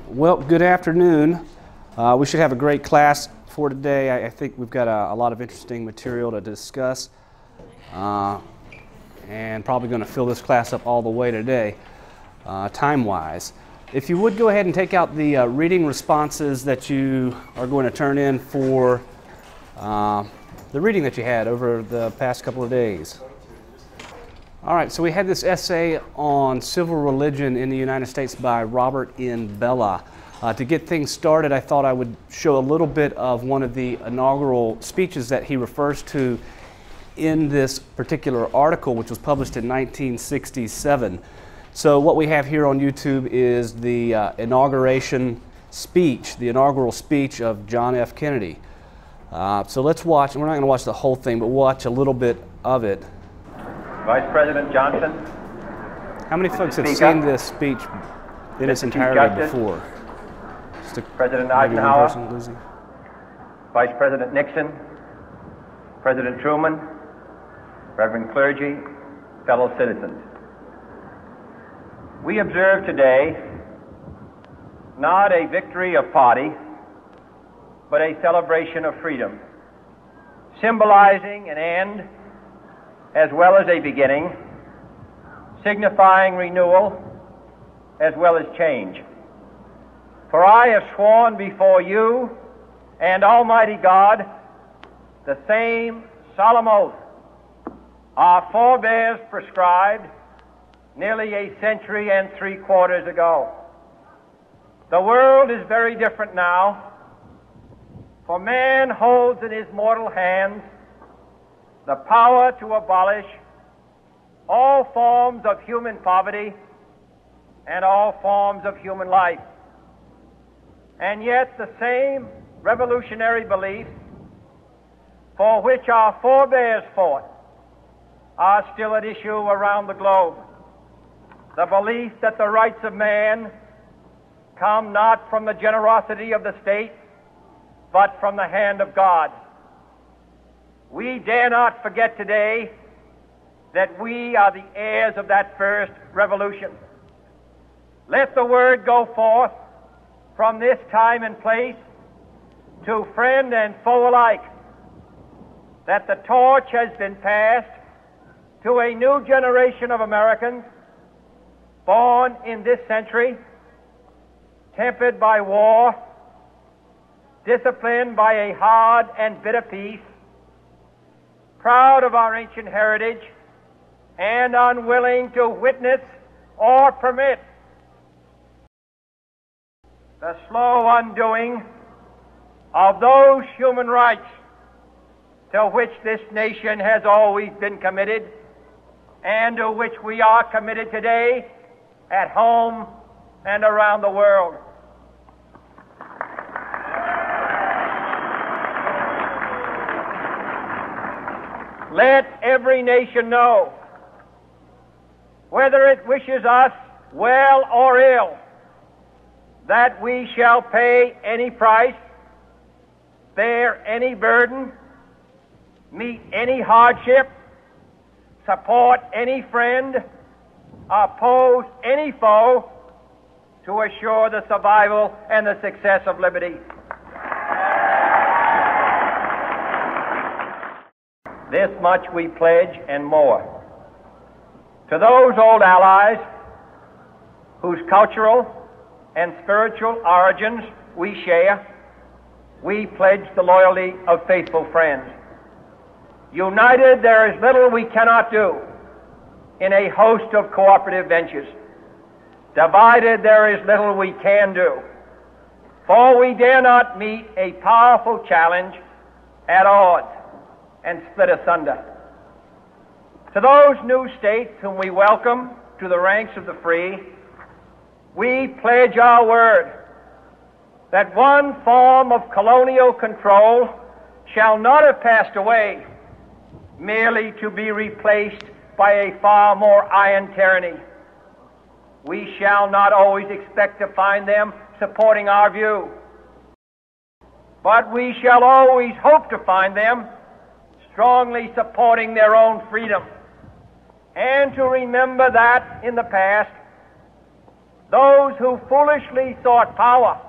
Well, good afternoon. We should have a great class for today. I think we've got a lot of interesting material to discuss and probably going to fill this class up all the way today, time-wise. If you would go ahead and take out the reading responses that you are going to turn in for the reading that you had over the past couple of days. All right, so we had this essay on civil religion in the United States by Robert N. Bellah. To get things started, I thought I would show a little bit of one of the inaugural speeches that he refers to in this particular article, which was published in 1967. So what we have here on YouTube is the inauguration speech, the inaugural speech of John F. Kennedy. So let's watch, we're not going to watch the whole thing, but watch a little bit of it. Vice President Johnson. How many folks have seen this speech in its entirety before? President Eisenhower. Vice President Nixon. President Truman. Reverend clergy, fellow citizens. We observe today not a victory of party, but a celebration of freedom, symbolizing an end as well as a beginning, signifying renewal as well as change. For I have sworn before you and Almighty God the same solemn oath our forebears prescribed nearly a century and 3/4 ago. The world is very different now, for man holds in his mortal hands the power to abolish all forms of human poverty and all forms of human life. And yet the same revolutionary beliefs for which our forebears fought are still at issue around the globe. The belief that the rights of man come not from the generosity of the state, but from the hand of God. We dare not forget today that we are the heirs of that first revolution. Let the word go forth from this time and place to friend and foe alike that the torch has been passed to a new generation of Americans born in this century, tempered by war, disciplined by a hard and bitter peace, proud of our ancient heritage, and unwilling to witness or permit the slow undoing of those human rights to which this nation has always been committed and to which we are committed today at home and around the world. Let every nation know, whether it wishes us well or ill, that we shall pay any price, bear any burden, meet any hardship, support any friend, oppose any foe to assure the survival and the success of liberty. This much we pledge and more. To those old allies whose cultural and spiritual origins we share, we pledge the loyalty of faithful friends. United, there is little we cannot do in a host of cooperative ventures. Divided, there is little we can do, for we dare not meet a powerful challenge at odds and split asunder. To those new states whom we welcome to the ranks of the free, we pledge our word that one form of colonial control shall not have passed away merely to be replaced by a far more iron tyranny. We shall not always expect to find them supporting our view, but we shall always hope to find them strongly supporting their own freedom, and to remember that in the past those who foolishly sought power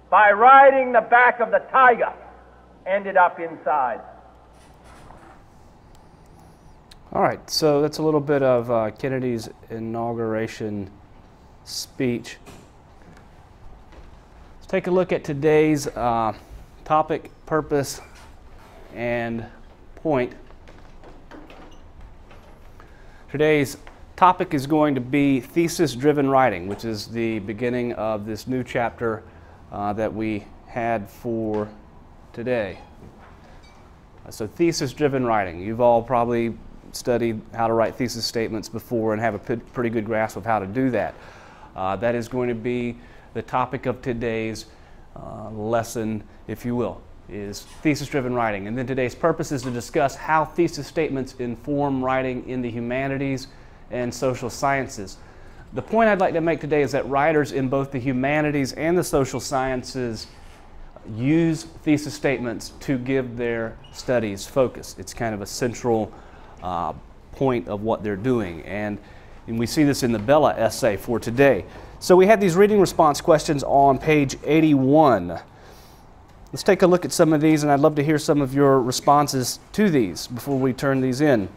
by riding the back of the tiger ended up inside. All right, so that's a little bit of Kennedy's inauguration speech. Let's take a look at today's topic, purpose, and point. Today's topic is going to be thesis-driven writing, which is the beginning of this new chapter that we had for today. So thesis-driven writing. You've all probably studied how to write thesis statements before and have a pretty good grasp of how to do that. That is going to be the topic of today's lesson, if you will, is thesis-driven writing. And then today's purpose is to discuss how thesis statements inform writing in the humanities and social sciences. The point I'd like to make today is that writers in both the humanities and the social sciences use thesis statements to give their studies focus. It's kind of a central point of what they're doing. And we see this in the Bella essay for today. So we had these reading response questions on page 81. Let's take a look at some of these, and I'd love to hear some of your responses to these before we turn these in.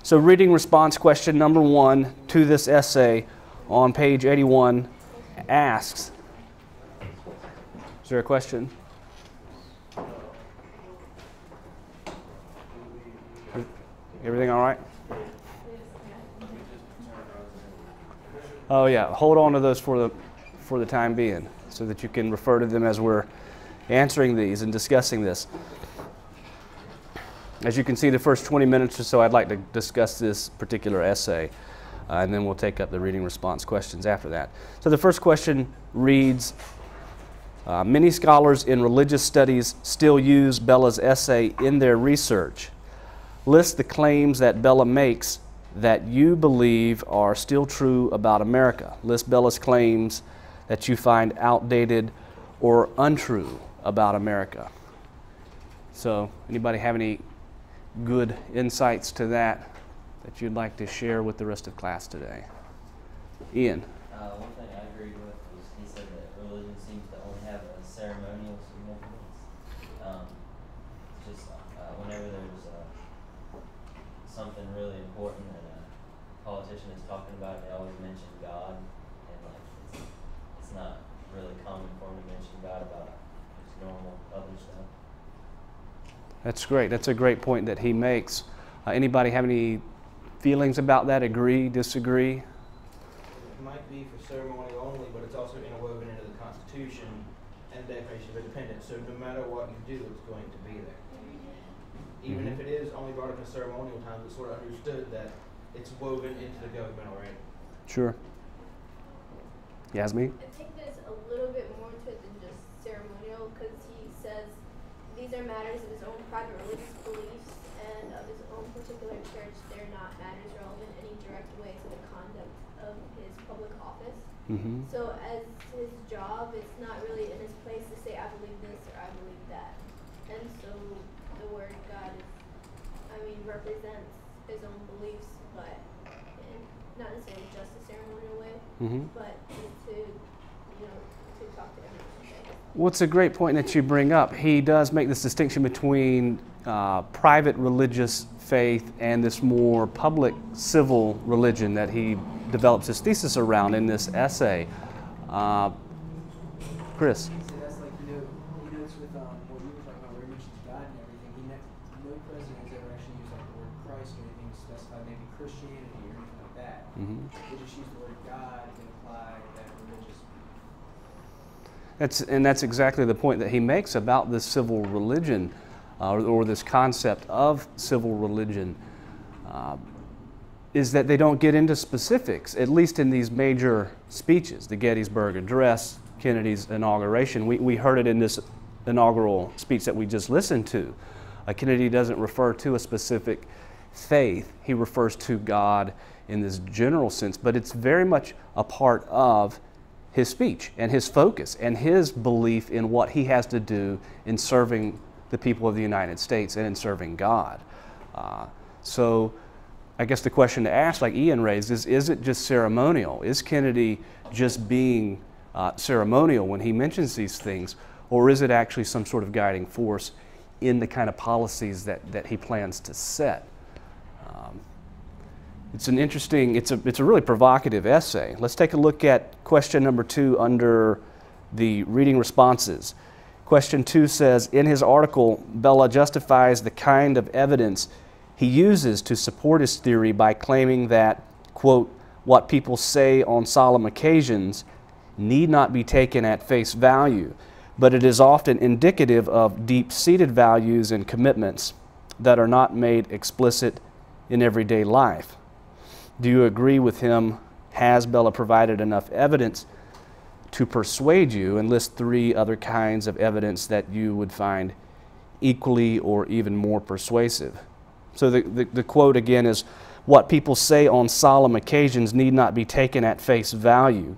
So reading response question number 1 to this essay on page 81 asks, is there a question? Everything all right? Oh yeah, hold on to those for the time being so that you can refer to them as we're answering these and discussing this. As you can see, the first 20 minutes or so I'd like to discuss this particular essay, and then we'll take up the reading response questions after that. So the first question reads, many scholars in religious studies still use Bella's essay in their research. List the claims that Bella makes that you believe are still true about America. List Bella's claims that you find outdated or untrue about America. So, anybody have any good insights to that you'd like to share with the rest of class today? Ian. One thing I agreed with was he said that religion seems to only have a ceremonial significance. Whenever there's something really important that a politician is talking about, they always mention God, and it's not really common for them to mention God about just normal other stuff. That's great. That's a great point that he makes. Anybody have any feelings about that? Agree, disagree? It might be for ceremony only, but it's also interwoven into the Constitution and the Declaration of Independence. So no matter what you do, it's going to be there. Even if it is only brought up in ceremonial times, it's sort of understood that it's woven into the government already. Sure. Yasmin? I think there's a little bit more to it than just ceremonial, because he says these are matters of his own private religious beliefs and of his own particular church. They're not matters relevant in any direct way to the conduct of his public office. So as his job, it's not really in his place to say, I believe this or I believe that. And so the word God represents his own beliefs, but in not necessarily just a ceremonial way, but to talk to everyone. Well, it's a great point that you bring up. He does make this distinction between private religious faith and this more public civil religion that he develops his thesis around in this essay. Chris? That's like, he notes with what we were talking about, where he mentions God and everything. No president has ever actually used the word Christ or anything to specify maybe Christianity or anything like that. They just use the word God to imply that religious. That's exactly the point that he makes about this civil religion, or this concept of civil religion, is that they don't get into specifics, at least in these major speeches, the Gettysburg Address, Kennedy's inauguration. We heard it in this inaugural speech that we just listened to. Kennedy doesn't refer to a specific faith. He refers to God in this general sense, but it's very much a part of his speech and his focus and his belief in what he has to do in serving the people of the United States and in serving God. So I guess the question to ask, like Ian raised, is it just ceremonial? Is Kennedy just being ceremonial when he mentions these things, or is it actually some sort of guiding force in the kind of policies that he plans to set? It's an interesting, it's a really provocative essay. Let's take a look at question number 2 under the reading responses. Question 2 says, in his article, Bella justifies the kind of evidence he uses to support his theory by claiming that, quote, what people say on solemn occasions need not be taken at face value, but it is often indicative of deep-seated values and commitments that are not made explicit in everyday life. Do you agree with him? Has Bella provided enough evidence to persuade you? And list 3 other kinds of evidence that you would find equally or even more persuasive. So the quote again is, what people say on solemn occasions need not be taken at face value.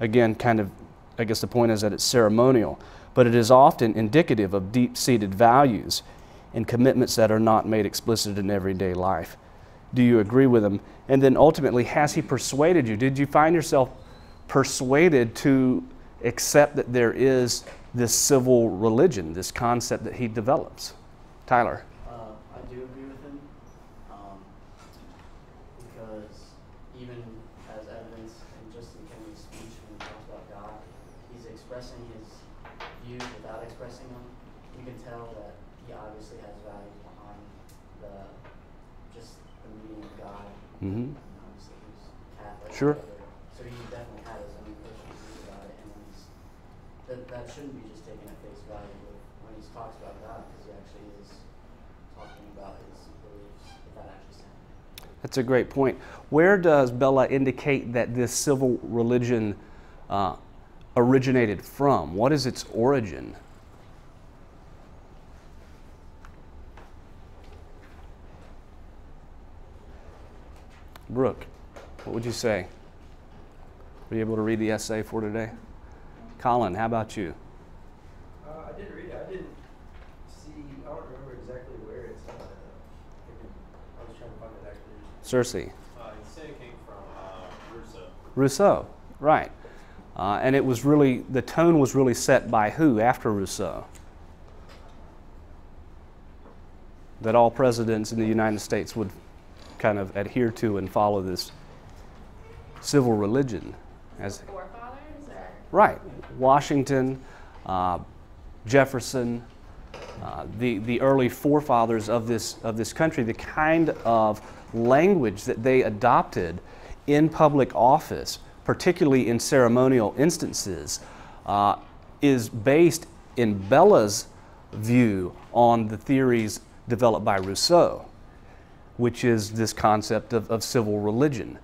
Again, kind of, I guess the point is that it's ceremonial, but it is often indicative of deep-seated values and commitments that are not made explicit in everyday life. Do you agree with him? And then ultimately, has he persuaded you? Did you find yourself persuaded to accept that there is this civil religion, this concept that he develops? Tyler. I do agree with him, because even as evidence in just in Kennedy's speech when he talks about God, he's expressing his views without expressing them. You can tell that he obviously has values behind just the meaning of God. Mm-hmm. And obviously he's Catholic. Sure. So he definitely had his own personal views about it, and that shouldn't be just taken at face value when he talks about God, because he actually is talking about his beliefs without actually saying it. That's a great point. Where does Bella indicate that this civil religion originated from? What is its origin? Brooke, what would you say? Were you able to read the essay for today? Colin, how about you? I did read it. I didn't see, I don't remember exactly where it's at. I was trying to find it actually. Cersei. He said it came from Rousseau. Rousseau, right. And it was really, the tone was really set by who after Rousseau? That all presidents in the United States would kind of adhere to and follow this civil religion. As Forefathers, or? right, Washington, Jefferson, the early forefathers of this country, the kind of language that they adopted in public office, particularly in ceremonial instances, is based in Bella's view on the theories developed by Rousseau, which is this concept of civil religion.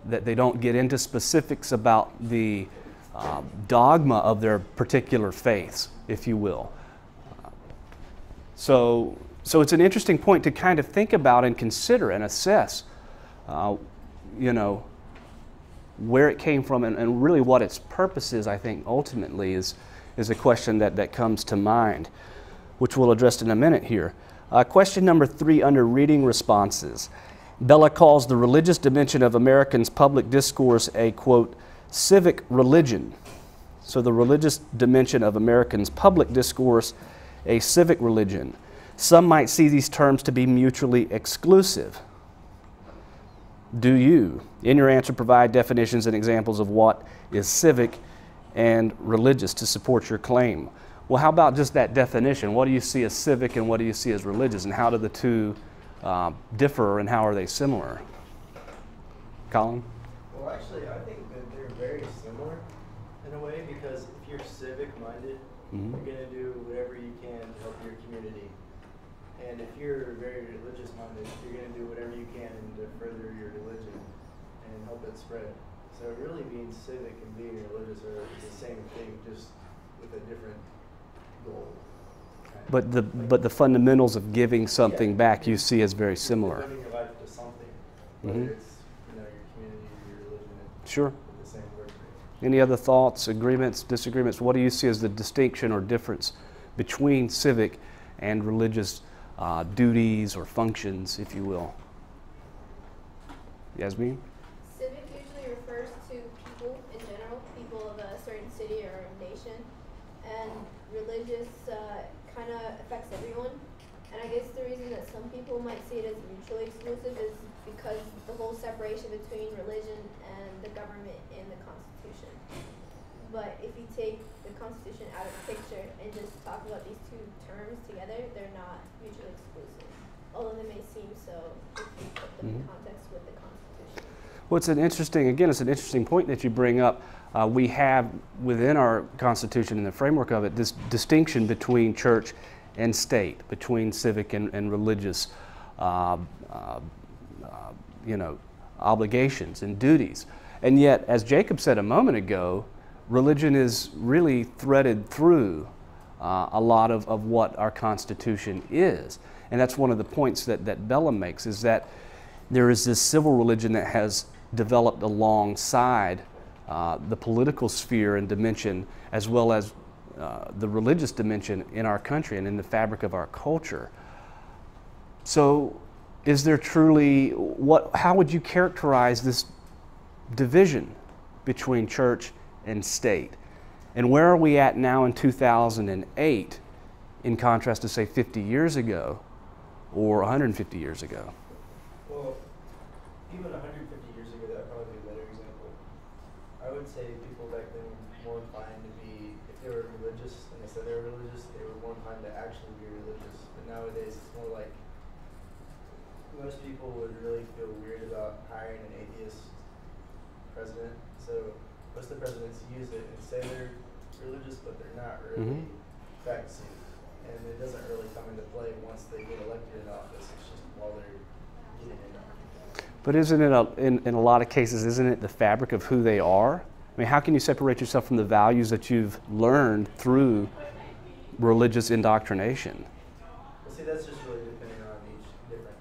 That they don't get into specifics about the dogma of their particular faiths, if you will. So it's an interesting point to kind of think about and consider and assess, you know, where it came from and really what its purpose is, I think, ultimately is a question that comes to mind, which we'll address in a minute here. Question number 3 under reading responses. Bella calls the religious dimension of Americans' public discourse a, quote, civic religion. So the religious dimension of Americans' public discourse, a civic religion. Some might see these terms to be mutually exclusive. Do you? In your answer, provide definitions and examples of what is civic and religious to support your claim. Well, how about just that definition? What do you see as civic and what do you see as religious, and how do the two differ and how are they similar? Colin? Well, actually, I think that they're very similar in a way, because if you're civic-minded, you're going to do whatever you can to help your community. And if you're very religious-minded, you're going to do whatever you can to further your religion and help it spread. So it really means civic and being religious are the same thing, just with a different goal. But the fundamentals of giving something back you see as very similar. Living your life to something, whether it's your community, your religion, Sure. the same word. Any other thoughts, agreements, disagreements? What do you see as the distinction or difference between civic and religious duties or functions, if you will. Yasmin? Civic usually refers to people in general, people of a certain city or nation, and religious kind of affects everyone. And I guess the reason that some people might see it as mutually exclusive is because the whole separation between religion and the government in the Constitution. But if you take the Constitution out of the picture and just talk about these two terms together, they're not mutually exclusive, although they may seem so if you put them in context with the Constitution. Well, it's an interesting point that you bring up. We have within our Constitution, in the framework of it, this distinction between church and state, between civic and religious, obligations and duties. And yet, as Jacob said a moment ago, religion is really threaded through a lot of what our Constitution is. And that's one of the points that Bella makes, is that there is this civil religion that has developed alongside the political sphere and dimension, as well as the religious dimension in our country and in the fabric of our culture. So is there truly, how would you characterize this division between church and state? And where are we at now in 2008 in contrast to, say, 50 years ago or 150 years ago? Well, even 150 years ago, that would probably be a better example. I would say people back then were more inclined to be, if they were religious and they said they were religious, they were more inclined to actually be religious. But nowadays, it's more like most people would really feel weird about hiring an atheist president. So most of the presidents use it and say they're religious, but they're not really practicing. And it doesn't really come into play once they get elected in office. It's just while they're getting in office. But isn't it, in a lot of cases, isn't it the fabric of who they are? I mean, how can you separate yourself from the values that you've learned through religious indoctrination? Well, see, that's just really depending on each different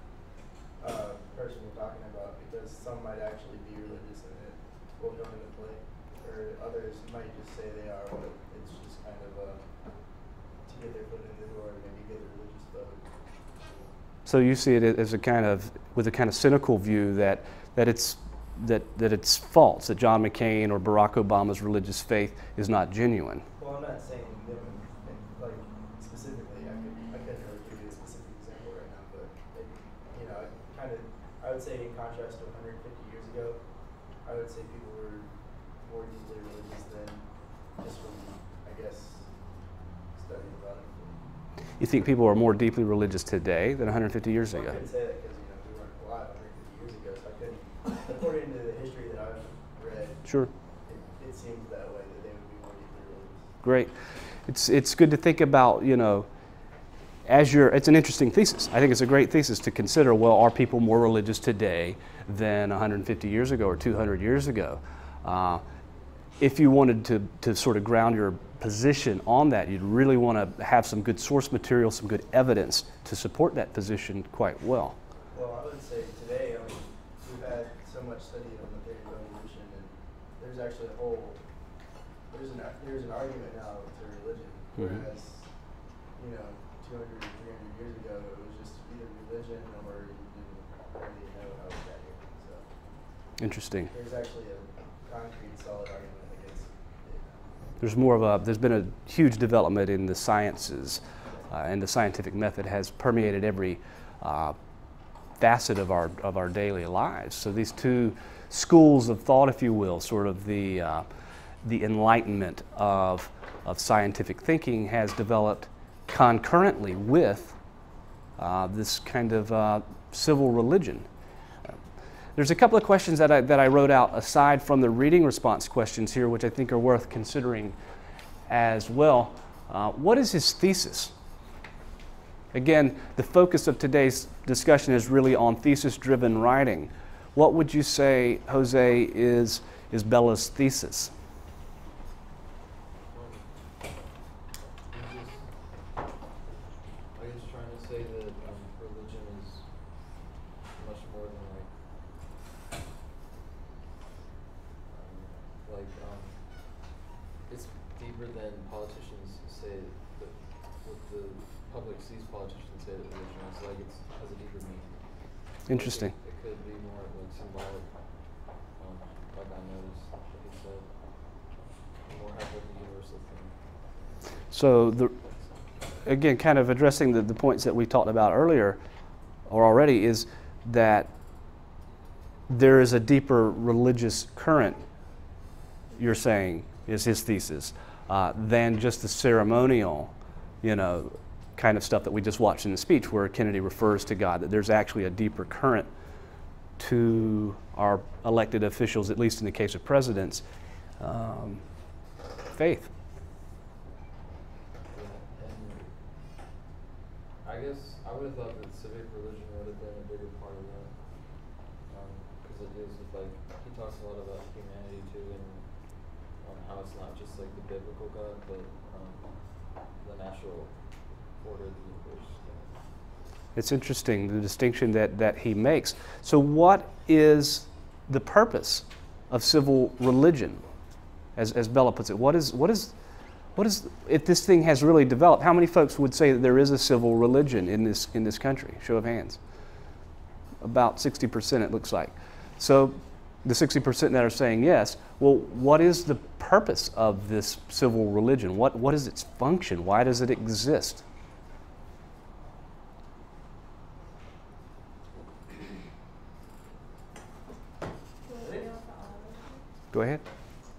person you're talking about, because some might actually be religious and it will come into play, or others might just say they are, but it's just kind of to get their foot in the door and maybe get a religious vote. So you see it as with a kind of cynical view that it's false, that John McCain or Barack Obama's religious faith is not genuine. Well, I'm not saying them like specifically. I couldn't really give you a specific example right now, but I would say in contrast to 150 years ago, I would say people were more deeply religious than just from, I guess, studying about it. You think people are more deeply religious today than 150 years ago? I couldn't say that because we weren't alive 150 years ago, so I couldn't. According to the history that I've read, Sure. It seems that way, that they would be more deeply religious. Great. It's good to think about, it's an interesting thesis. I think it's a great thesis to consider, well, are people more religious today than 150 years ago or 200 years ago? If you wanted to sort of ground your position on that, you'd really want to have some good source material, some good evidence to support that position quite well. Well, I would say today, we've had so much study on the theory of evolution, and there's actually there's an argument now to religion, whereas 200 or 300 years ago it was just either religion or you didn't really know how it got here. So Interesting. there's actually a concrete, solid argument against it. There's been a huge development in the sciences, and the scientific method has permeated every facet of our daily lives. So these two schools of thought, if you will, sort of the enlightenment of scientific thinking has developed concurrently with this kind of civil religion. There's a couple of questions that I wrote out aside from the reading response questions here, which I think are worth considering as well. What is his thesis? Again, the focus of today's discussion is really on thesis-driven writing. What would you say, Jose, is Bella's thesis? I was trying to say that religion is much more than it's deeper than politicians say that what the public sees politicians say that religion is, like it has a deeper meaning. Interesting. It could be more like symbolic, like I noticed, like he said, more have like a universal thing. So again, kind of addressing the points that we talked about earlier or already, is that there is a deeper religious current, you're saying, is his thesis, than just the ceremonial, kind of stuff that we just watched in the speech where Kennedy refers to God, that there's actually a deeper current to our elected officials, at least in the case of presidents, faith. I guess I would have thought that civic religion would have been a bigger part of that, because it deals with, like, he talks a lot about humanity too, and how it's not just like the biblical God, but the natural order of the universe. It's interesting, the distinction that he makes. So what is the purpose of civil religion, as Bella puts it? What is, if this thing has really developed, how many folks would say that there is a civil religion in this country? Show of hands. About 60%, it looks like. So the 60% that are saying yes, well, what is the purpose of this civil religion? What is its function? Why does it exist? Go ahead.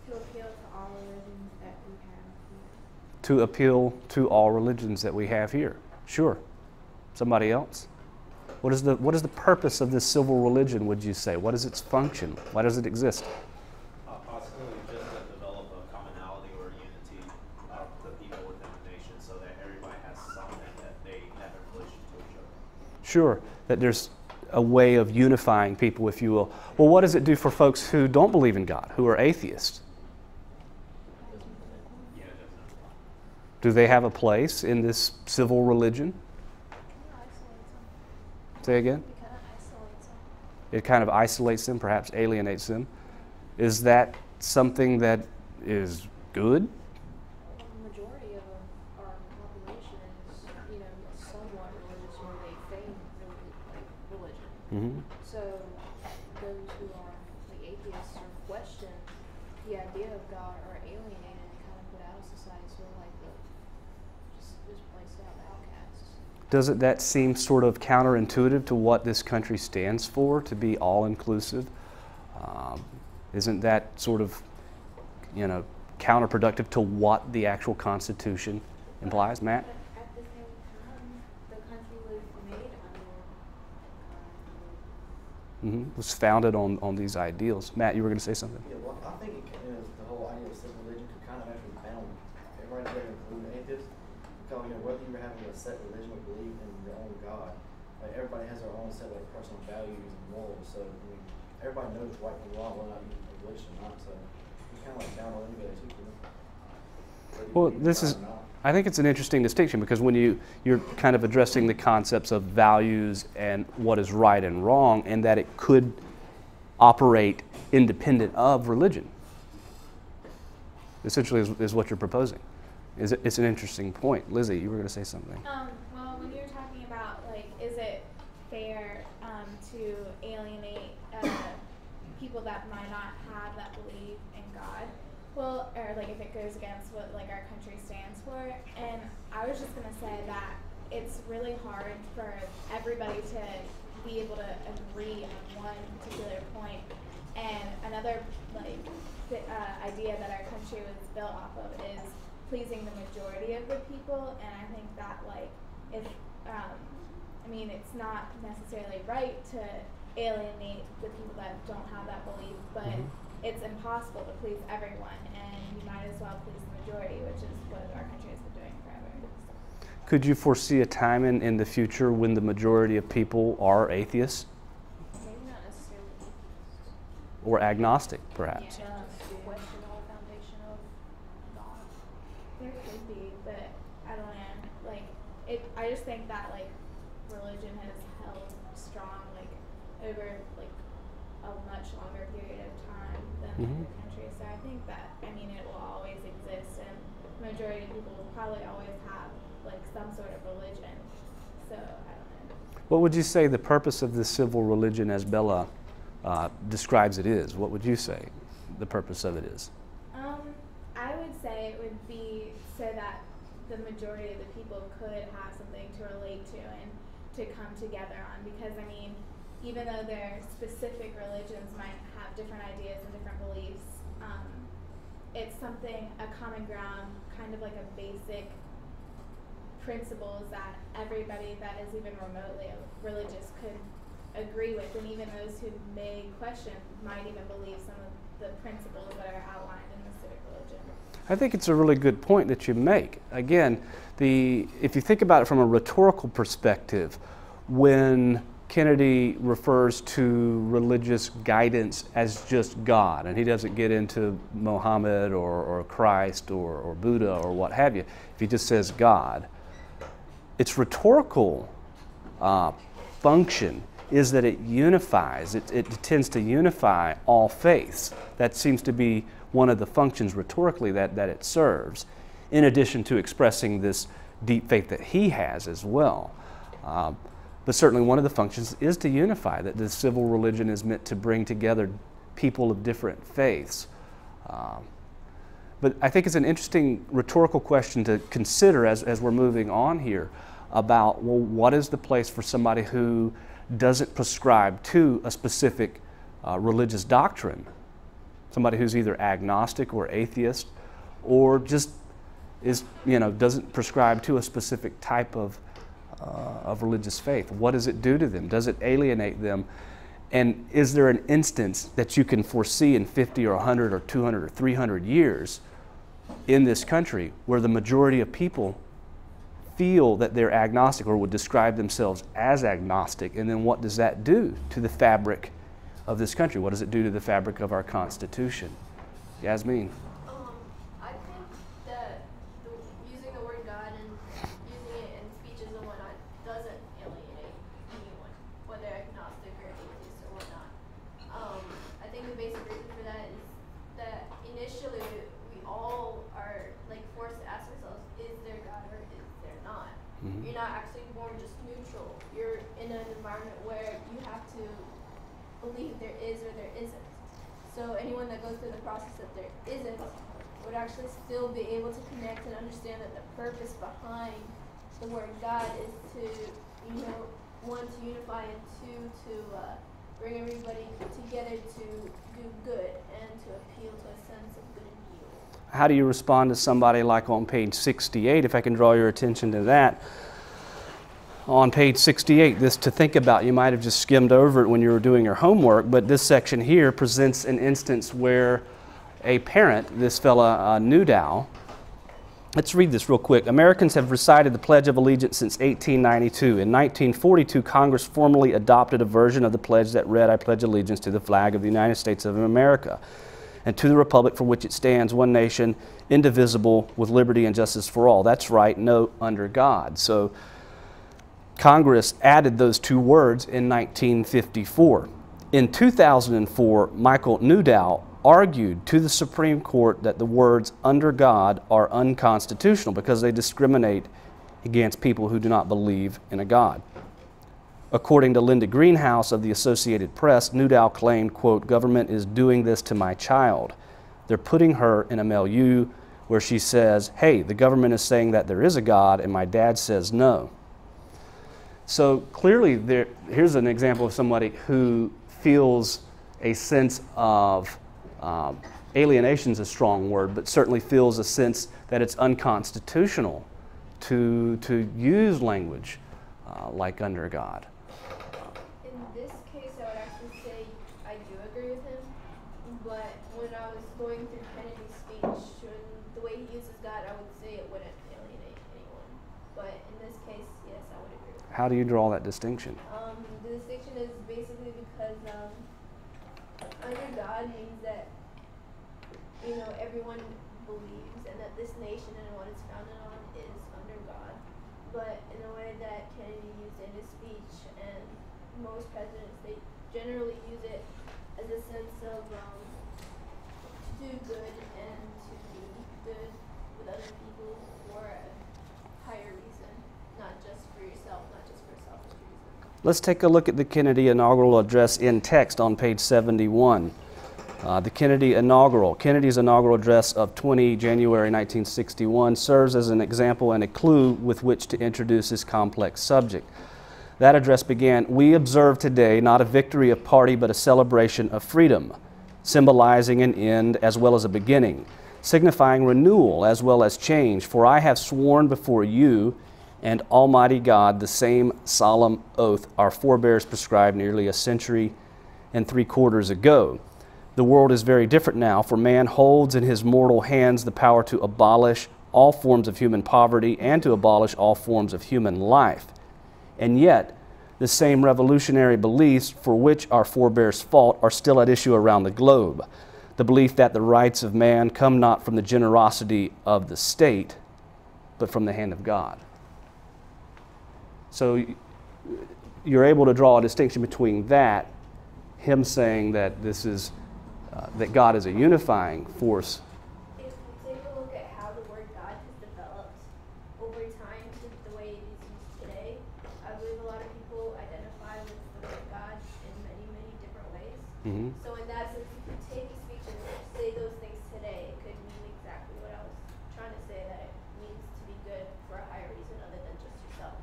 To appeal to all religions that we have here. To appeal to all religions that we have here. Sure. Somebody else? What is the purpose of this civil religion, would you say? What is its function? Why does it exist? Possibly just to develop a commonality or unity of the people within the nation so that everybody has something that they have in relation to each other. Sure, that there's a way of unifying people, if you will. Well, what does it do for folks who don't believe in God, who are atheists? Do they have a place in this civil religion? Say again? It kind of isolates them, perhaps alienates them. Is that something that is good? The majority of our population is, somewhat religious, or they feign religion. Mm-hmm. So those who are atheists or question the idea of God are alienated and kind of put out of society, sort of like just placed out the outcasts. Doesn't that seem sort of counterintuitive to what this country stands for, to be all-inclusive? Isn't that sort of, counterproductive to what the actual Constitution implies, Matt? At the same time, the country was made under Mm-hmm. Was founded on these ideals. Matt, you were going to say something? Yeah, well, I think the whole idea of civil religion could kind of actually bound everybody together, including atheists, because whether you're having a set religion or believe in your own God, everybody has their own set of personal values and morals. So everybody knows right and wrong, whether or not you believe religion or not. So you kind of like down on anybody too. Well, I think it's an interesting distinction, because when you're kind of addressing the concepts of values and what is right and wrong, and that it could operate independent of religion, essentially is what you're proposing. It's an interesting point. Lizzie, you were going to say something. Well, when you're talking about, is it fair to alienate people that might not have that belief in God? Well, or if it goes against what our country stands for. And I was just gonna say that it's really hard for everybody to be able to agree on one particular point. And another idea that our country was built off of is pleasing the majority of the people. And I think that if it's not necessarily right to alienate the people that don't have that belief, but it's impossible to please everyone, and you might as well please the majority, which is what our country has been doing forever. Could you foresee a time in the future when the majority of people are atheists? Maybe not necessarily atheists. Or agnostic, perhaps? Yeah, question the whole foundation of God. There could be, but I don't know. I just think that religion has held strong over a much longer period of time than other countries. So I think that it will always exist, and the majority of people will probably always have like some sort of religion. So I don't know. What would you say the purpose of this civil religion, as Bella describes it, is? What would you say the purpose of it is? I would say it would be so that the majority of the people could have something to relate to and to come together on. Because, I mean, even though their specific religions might have different ideas and different beliefs, it's something, a common ground, kind of like a basic principles that everybody that is even remotely religious could agree with, and even those who may question might even believe some of the principles that are outlined in the civic religion. I think it's a really good point that you make. Again, if you think about it from a rhetorical perspective, when Kennedy refers to religious guidance as just God, and he doesn't get into Mohammed or Christ or Buddha or what have you, if he just says God, its rhetorical function is that it unifies, it tends to unify all faiths. That seems to be one of the functions rhetorically that it serves, in addition to expressing this deep faith that he has as well. But certainly one of the functions is to unify, that the civil religion is meant to bring together people of different faiths. But I think it's an interesting rhetorical question to consider as we're moving on here about, well, what is the place for somebody who doesn't prescribe to a specific religious doctrine? Somebody who's either agnostic or atheist, or just is, doesn't prescribe to a specific type of religious faith. What does it do to them? Does it alienate them? And is there an instance that you can foresee in 50 or 100 or 200 or 300 years in this country where the majority of people feel that they're agnostic or would describe themselves as agnostic? And then what does that do to the fabric of this country? What does it do to the fabric of our Constitution? Yasmin? I think that using the word God and using it in speeches and whatnot doesn't alienate anyone, whether agnostic or atheist or whatnot. I think the basic reason for that is that initially we all are forced to ask ourselves, is there God or is there not? You're not actually born just neutral. You're in an environment where you have to believe there is or there isn't. So anyone that goes through the process that there isn't would actually still be able to connect and understand that the purpose behind the word God is to, one, to unify, and two, to bring everybody together to do good and to appeal to a sense of good and evil. How do you respond to somebody like on page 68, if I can draw your attention to that? On page 68, this to think about, you might have just skimmed over it when you were doing your homework, but this section here presents an instance where a parent, this fella Newdow, let's read this real quick. Americans have recited the Pledge of Allegiance since 1892. In 1942, Congress formally adopted a version of the pledge that read, "I pledge allegiance to the flag of the United States of America and to the republic for which it stands, one nation, indivisible, with liberty and justice for all." That's right, no, under God. So Congress added those two words in 1954. In 2004, Michael Newdow argued to the Supreme Court that the words "under God" are unconstitutional because they discriminate against people who do not believe in a God. According to Linda Greenhouse of the Associated Press, Newdow claimed, quote, "Government is doing this to my child. They're putting her in a milieu where she says, hey, the government is saying that there is a God and my dad says no." So clearly, here's an example of somebody who feels a sense of, alienation is a strong word, but certainly feels a sense that it's unconstitutional to use language like "under God." In this case, I would actually say I do agree with him, but when I was going through Kennedy's speech, the way he uses God, I would say it wouldn't alienate anyone. But in this case, yes, I would agree with him. How do you draw that distinction? The distinction is basically because under God means that everyone believes and that this nation and what it's founded on is under God. But in the way that Kennedy used in his speech, and most presidents, they generally use it as a sense of to do good and to be good with other people for a higher reason. Let's take a look at the Kennedy inaugural address in text on page 71. The Kennedy's inaugural address of 20 January 1961 serves as an example and a clue with which to introduce this complex subject. That address began, "We observe today not a victory of party but a celebration of freedom, symbolizing an end as well as a beginning, signifying renewal as well as change. For I have sworn before you and Almighty God the same solemn oath our forebears prescribed nearly a century and 3/4 ago. The world is very different now, for man holds in his mortal hands the power to abolish all forms of human poverty and to abolish all forms of human life. And yet, the same revolutionary beliefs for which our forebears fought are still at issue around the globe. The belief that the rights of man come not from the generosity of the state, but from the hand of God." So you're able to draw a distinction between that, him saying that this is that God is a unifying force. If you take a look at how the word God has developed over time to the way it is used today, I believe a lot of people identify with the word God in many, many different ways. Mm-hmm. So in that sense, if you take a speech and say those things today, it could mean exactly what I was trying to say, that it means to be good for a higher reason other than just yourself.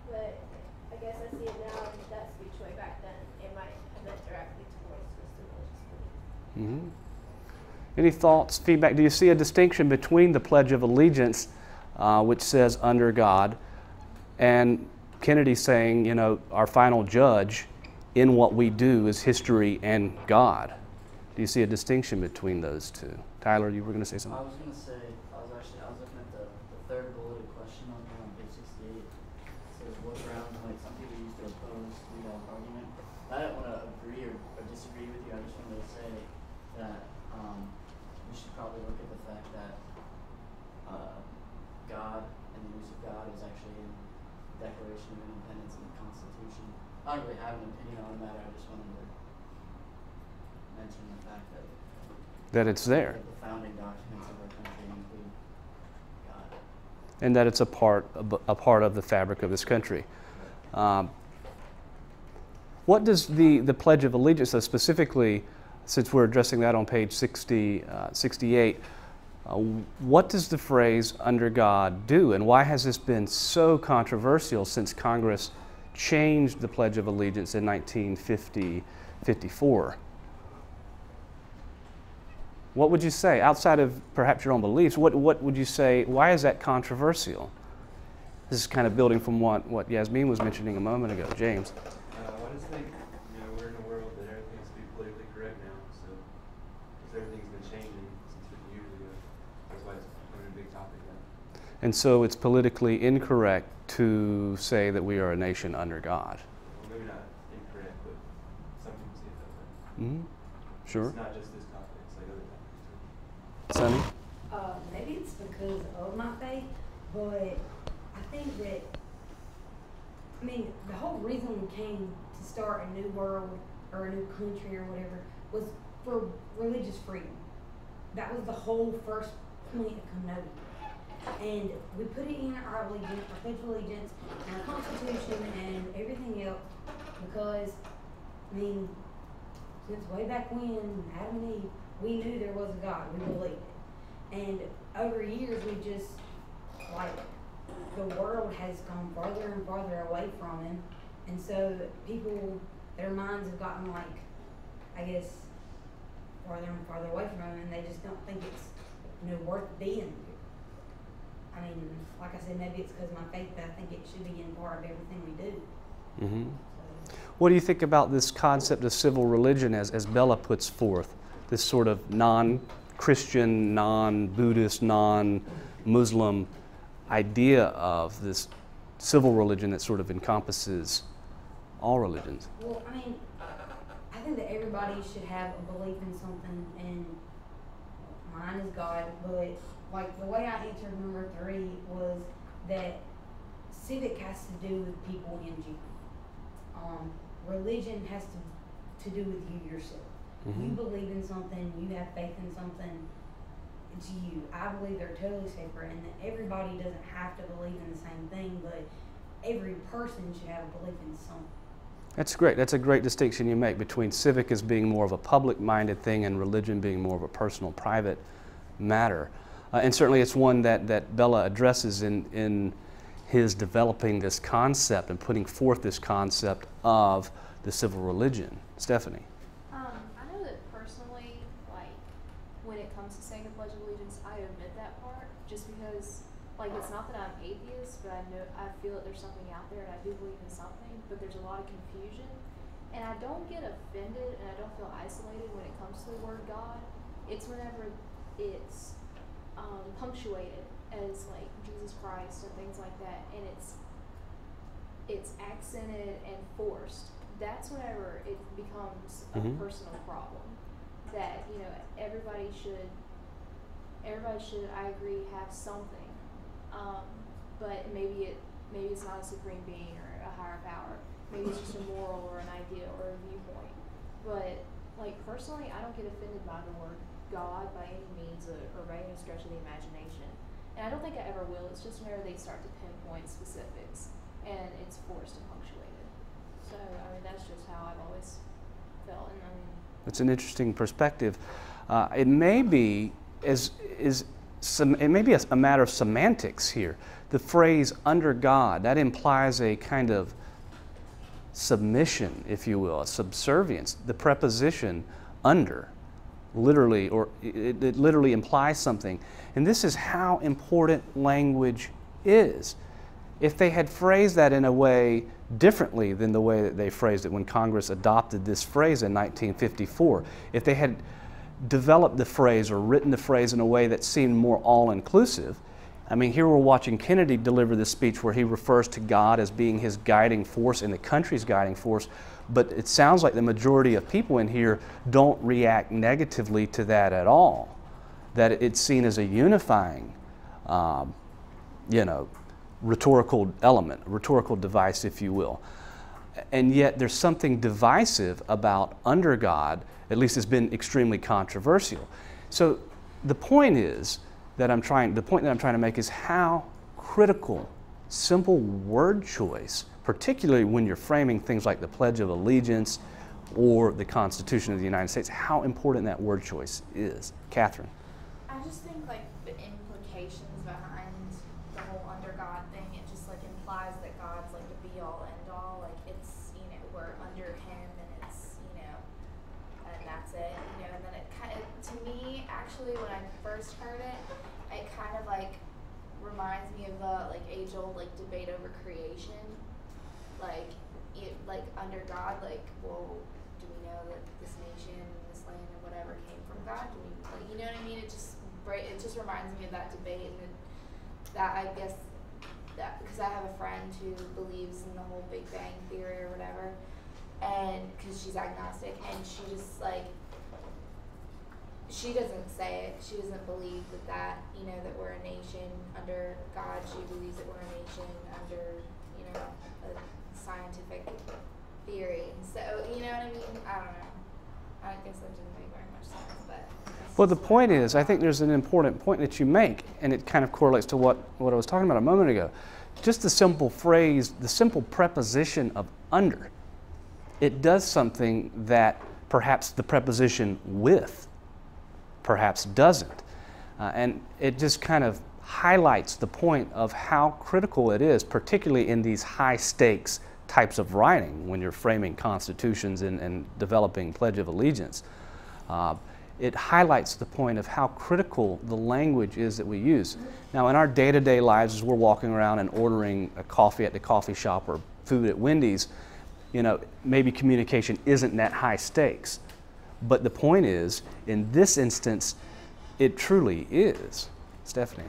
But I guess I see it now in that speech way back then, it might have meant directly towards just a religious belief. Mm-hmm. Any thoughts, feedback? Do you see a distinction between the Pledge of Allegiance, which says under God, and Kennedy saying, you know, our final judge in what we do is history and God? Do you see a distinction between those two? Tyler, you were going to say something? I was going to say, I was looking at the third bulleted question on here on page 68. It says, what grounds might some people use to oppose the argument? I don't want to agree or disagree with you. I just wanted to say that we should probably look at the fact that God and the use of God is actually in the Declaration of Independence and the Constitution. I don't really have an opinion on the matter. I just wanted to mention the fact that It's there. the founding documents of our country include God. And that it's a part of the fabric of this country. What does the Pledge of Allegiance, so specifically, since we're addressing that on page 68, what does the phrase under God do, and why has this been so controversial since Congress changed the Pledge of Allegiance in 1954? What would you say, outside of perhaps your own beliefs, what would you say, why is that controversial? This is kind of building from what Yasmin was mentioning a moment ago. James? I just think, we're in a world that everything has to be politically correct now, so because everything's been changing since 50 years ago. That's why it's becoming a big topic now. And so it's politically incorrect to say that we are a nation under God. Well, maybe not incorrect, but some people see it that way. Mm-hmm. Sure. It's not just this topic, it's like other topics too. Sunny? Maybe it's because of my faith, but I think that, the whole reason we came to start a new world or a new country or whatever was for religious freedom. That was the whole first point of coming over. And we put it in our allegiance, our pledge of allegiance, and our Constitution, and everything else because, since way back when, Adam and Eve, we knew there was a God. We believed it. And over years, we just, the world has gone farther and farther away from Him. And so people, their minds have gotten, farther and farther away from Him, and they just don't think it's, worth being here. Like I said, maybe it's because of my faith, but I think it should be in part of everything we do. Mm-hmm. What do you think about this concept of civil religion as Bella puts forth, this sort of non-Christian, non-Buddhist, non-Muslim idea of this civil religion that sort of encompasses all religions? Well, I think that everybody should have a belief in something, and mine is God, but the way I answered number 3 was that civic has to do with people in you. Religion has to do with you yourself. Mm-hmm. You believe in something, you have faith in something, it's you. I believe they're totally separate, and that everybody doesn't have to believe in the same thing, but every person should have a belief in something. That's great. That's a great distinction you make between civic as being more of a public-minded thing and religion being more of a personal, private matter. And certainly it's one that Bella addresses in his developing this concept and putting forth this concept of the civil religion. Stephanie? I know that personally, like, when it comes to saying the Pledge of Allegiance, I omit that part just because, like, it's not that I'm atheist, but I feel that there's something out there and I do believe in something, but there's a lot of confusion. And I don't get offended and I don't feel isolated when it comes to the word God. It's whenever it's punctuated as like Jesus Christ and things like that, and it's accented and forced. That's whenever it becomes a personal problem. That, you know, everybody should, I agree, have something, but maybe it's not a supreme being or a higher power. Maybe it's just a moral or an idea or a viewpoint. But like personally, I don't get offended by the word God by any means or by any stretch of the imagination. And I don't think I ever will. It's just whenever they start to pinpoint specifics and it's forced and punctuated. So, I mean, that's just how I've always felt. And I mean, that's an interesting perspective. It may be a matter of semantics here. The phrase "under God," that implies a kind of submission, if you will, a subservience. The preposition "under" literally, or it literally implies something. And this is how important language is. If they had phrased that in a way differently than the way that they phrased it when Congress adopted this phrase in 1954, if they had developed the phrase or written the phrase in a way that seemed more all-inclusive, I mean, here we're watching Kennedy deliver this speech where he refers to God as being his guiding force and the country's guiding force, but it sounds like the majority of people in here don't react negatively to that at all, that it's seen as a unifying, rhetorical element, rhetorical device, if you will. And yet there's something divisive about under God, at least it's been extremely controversial. So the point that I'm trying to make is how critical simple word choice, particularly when you're framing things like the Pledge of Allegiance or the Constitution of the United States, how important that word choice is. Catherine? I just think like the implications behind the whole under God thing, it just like implies that God's like the be all end all, like it's, you know, we're under him and it's, you know, and that's it, you know, and then it kind of, to me, actually, when I first heard it, it kind of like reminds me of the like age-old like debate over creation, like under God, like, well, do we know that this nation, this land, or whatever came from God? Do we, like, you know what I mean? It just reminds me of that debate, and that I guess that because I have a friend who believes in the whole Big Bang theory or whatever, and because she's agnostic, and she just like. She doesn't say it. She doesn't believe that you know, that we're a nation under God. She believes that we're a nation under, you know, a scientific theory. So, you know what I mean? I don't know. I guess that didn't make very much sense, but. Well, the point is, I think there's an important point that you make, and it kind of correlates to what I was talking about a moment ago. Just the simple phrase, the simple preposition of under, it does something that perhaps the preposition with perhaps doesn't. And it just kind of highlights the point of how critical it is, particularly in these high stakes types of writing when you're framing constitutions and developing Pledge of Allegiance. It highlights the point of how critical the language is that we use. Now in our day-to-day lives as we're walking around and ordering a coffee at the coffee shop or food at Wendy's, you know, maybe communication isn't that high stakes. But the point is, in this instance, it truly is. Stephanie?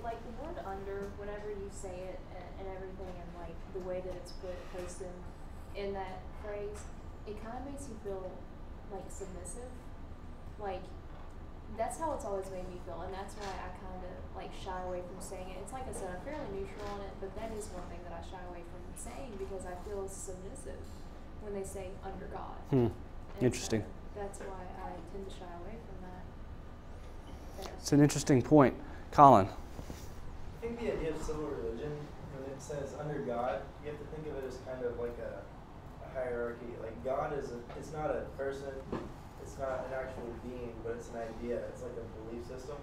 Like the word under, whenever you say it and everything, and like the way that it's posted in that phrase, it kind of makes you feel like submissive. Like, that's how it's always made me feel, and that's why I kind of like shy away from saying it. It's like I said, I'm fairly neutral on it, but that is one thing that I shy away from saying because I feel submissive when they say under God. Interesting. So that's why I tend to shy away from that. It's an interesting point. Colin? I think the idea of civil religion, when it says under under God, you have to think of it as kind of like a hierarchy. Like God is it's not a person, it's not an actual being, but it's an idea. It's like a belief system.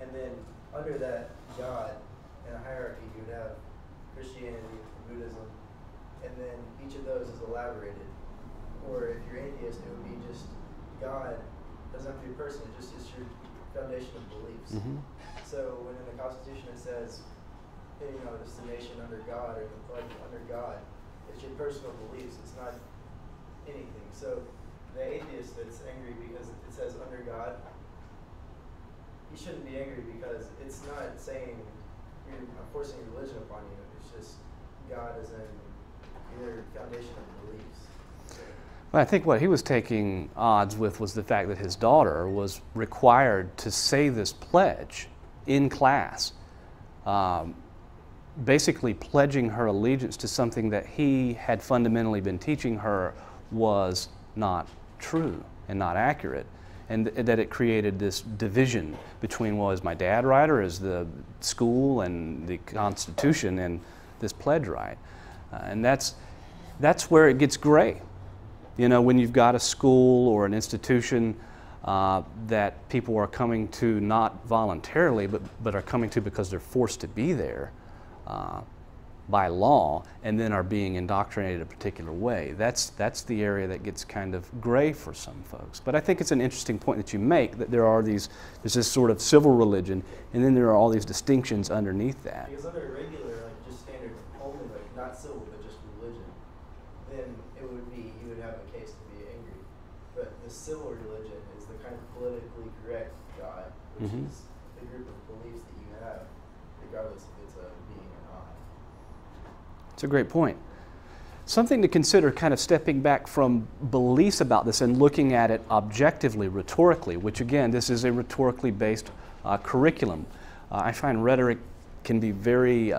And then under that God, in a hierarchy, you would have Christianity, Buddhism, and then each of those is elaborated. Or if you're atheist, it would be just God. It doesn't have to be a person, it's just your foundation of beliefs. So when in the Constitution it says, you know, it's the nation under God, or the pledge under God, it's your personal beliefs, it's not anything. So the atheist that's angry because it says under God, he shouldn't be angry because it's not saying I'm forcing religion upon you. It's just God is in your foundation of beliefs. Well, I think what he was taking odds with was the fact that his daughter was required to say this pledge in class, basically pledging her allegiance to something that he had fundamentally been teaching her was not true and not accurate, and that it created this division between, well, is my dad right, or is the school and the Constitution and this pledge right? And that's where it gets gray. You know, when you've got a school or an institution that people are coming to not voluntarily, but are coming to because they're forced to be there by law, and then are being indoctrinated a particular way. That's the area that gets kind of gray for some folks. But I think it's an interesting point that you make, that there's this sort of civil religion, and then there are all these distinctions underneath that. Because under regular, like just standard, only like not civil but just religion, then it would be, you would have a case to be angry. But the civil religion is the kind of politically correct God, which is the group of beliefs that you have, regardless if it's a being or not. It's a great point. Something to consider, kind of stepping back from beliefs about this and looking at it objectively, rhetorically, which again, this is a rhetorically based curriculum. I find rhetoric can be very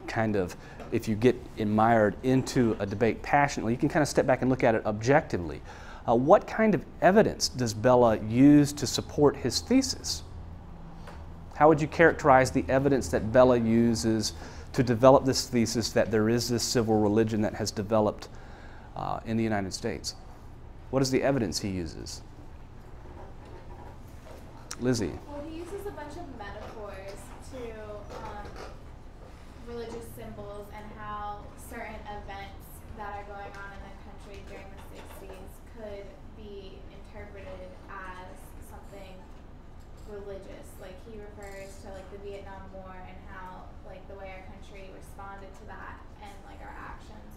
kind of, if you get mired into a debate passionately, you can kind of step back and look at it objectively. What kind of evidence does Bella use to support his thesis? How would you characterize the evidence that Bella uses to develop this thesis that there is this civil religion that has developed in the United States? What is the evidence he uses? Lizzie. Well, he uses a bunch of metaphors to religious symbols and how certain events that are going on in the country during the 60s could be interpreted as something religious. Like, he refers to like the Vietnam War and how like the way our country responded to that, and like our actions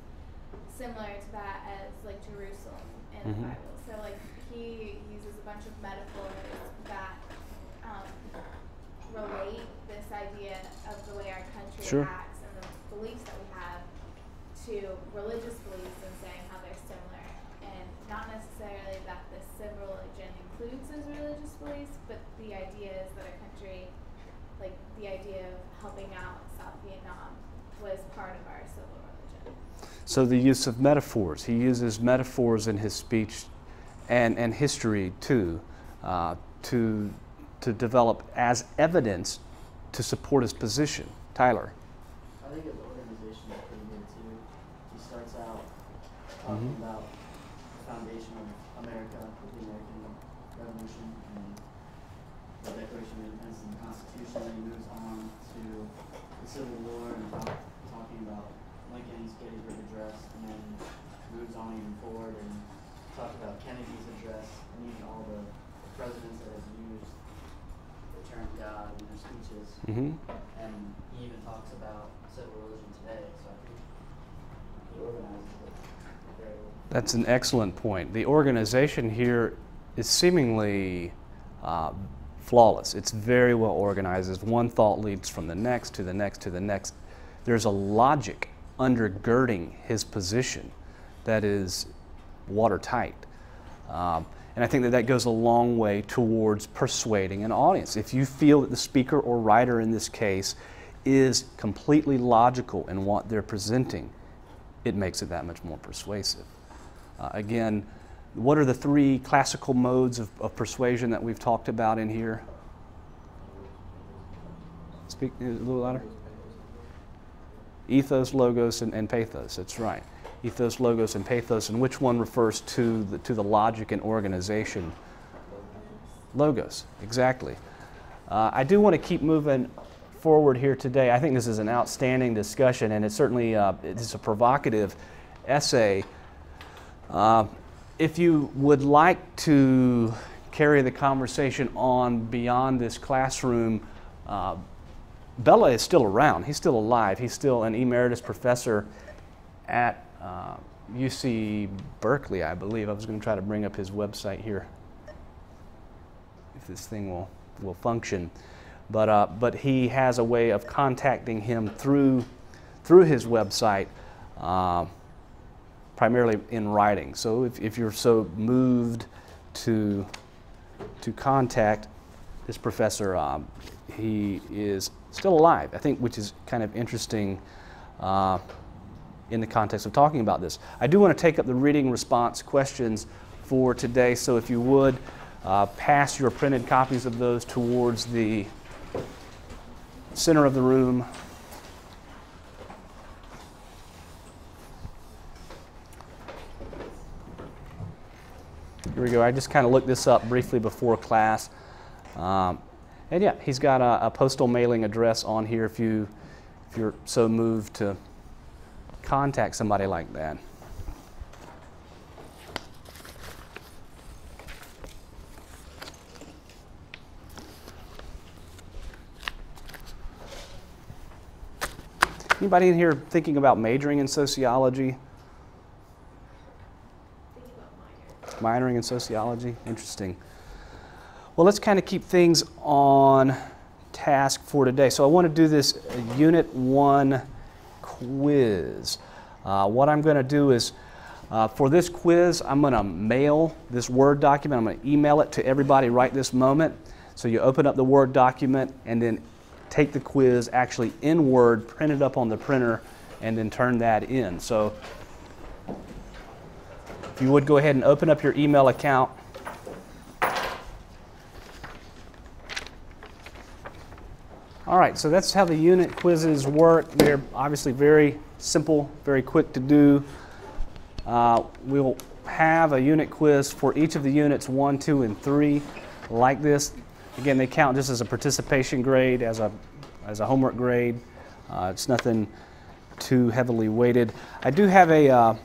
similar to that as like Jerusalem in the Bible. So like he uses a bunch of metaphors that relate this idea of the way our country acts and the beliefs that we have to religious beliefs, and saying how they're similar, and not necessarily that the civil religion includes those religious beliefs, but the idea is that our country, like the idea of helping out South Vietnam, was part of our civil religion. So the use of metaphors. He uses metaphors in his speech and history too, to develop as evidence to support his position. Tyler. I think his organization is pretty good too. He starts out talking about the foundation of America, with the American Revolution and the Declaration of Independence and the Constitution. And he moves on to the Civil War and talking about Lincoln's Gettysburg Address, and then moves on even forward and talks about Kennedy's address, and even all the presidents that have used the term God in their speeches. And he even talks about civil religion today, so I think he organizes it very well. That's an excellent point. The organization here is seemingly flawless. It's very well organized. As one thought leads from the next to the next to the next, there's a logic undergirding his position that is watertight. And I think that goes a long way towards persuading an audience. If you feel that the speaker or writer in this case is completely logical in what they're presenting, it makes it that much more persuasive. Again, what are the three classical modes of persuasion that we've talked about in here? Speak a little louder. Ethos, logos, and pathos. That's right. Ethos, logos, and pathos. And which one refers to the logic and organization? Logos, exactly. I do want to keep moving forward here today. I think this is an outstanding discussion, and it's certainly it's a provocative essay. If you would like to carry the conversation on beyond this classroom, Bella is still around. He's still alive. He's still an emeritus professor at UC Berkeley, I believe. I was going to try to bring up his website here, if this thing will function. But he has a way of contacting him through his website, primarily in writing. So if you're so moved to contact this professor, he is still alive, I think, which is kind of interesting in the context of talking about this. I do want to take up the reading response questions for today, so if you would pass your printed copies of those towards the center of the room. Here we go. I just kind of looked this up briefly before class. And yeah, he's got a postal mailing address on here if you're so moved to contact somebody like that. Anybody in here thinking about majoring in sociology? Minoring in sociology? Interesting. Well, let's kind of keep things on task for today. So I want to do this Unit 1 quiz. What I'm going to do is, for this quiz, I'm going to mail this Word document. I'm going to email it to everybody right this moment. So you open up the Word document and then take the quiz actually in Word, print it up on the printer, and then turn that in. So if you would go ahead and open up your email account. All right, so that's how the unit quizzes work. They're obviously very simple, very quick to do. We'll have a unit quiz for each of the units 1, 2, and 3 like this. Again, they count just as a participation grade, as a homework grade. It's nothing too heavily weighted. I do have a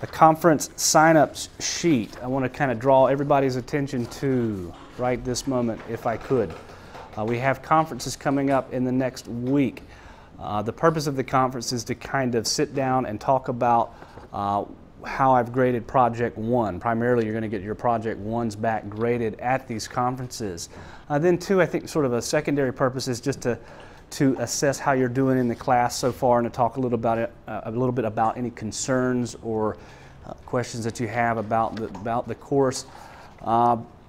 conference sign-up sheet I want to kind of draw everybody's attention to right this moment, if I could. We have conferences coming up in the next week. The purpose of the conference is to kind of sit down and talk about how I've graded Project 1. Primarily, you're going to get your Project 1s back graded at these conferences. Then, too, I think sort of a secondary purpose is just to assess how you're doing in the class so far and to talk a little bit about any concerns or questions that you have about the course.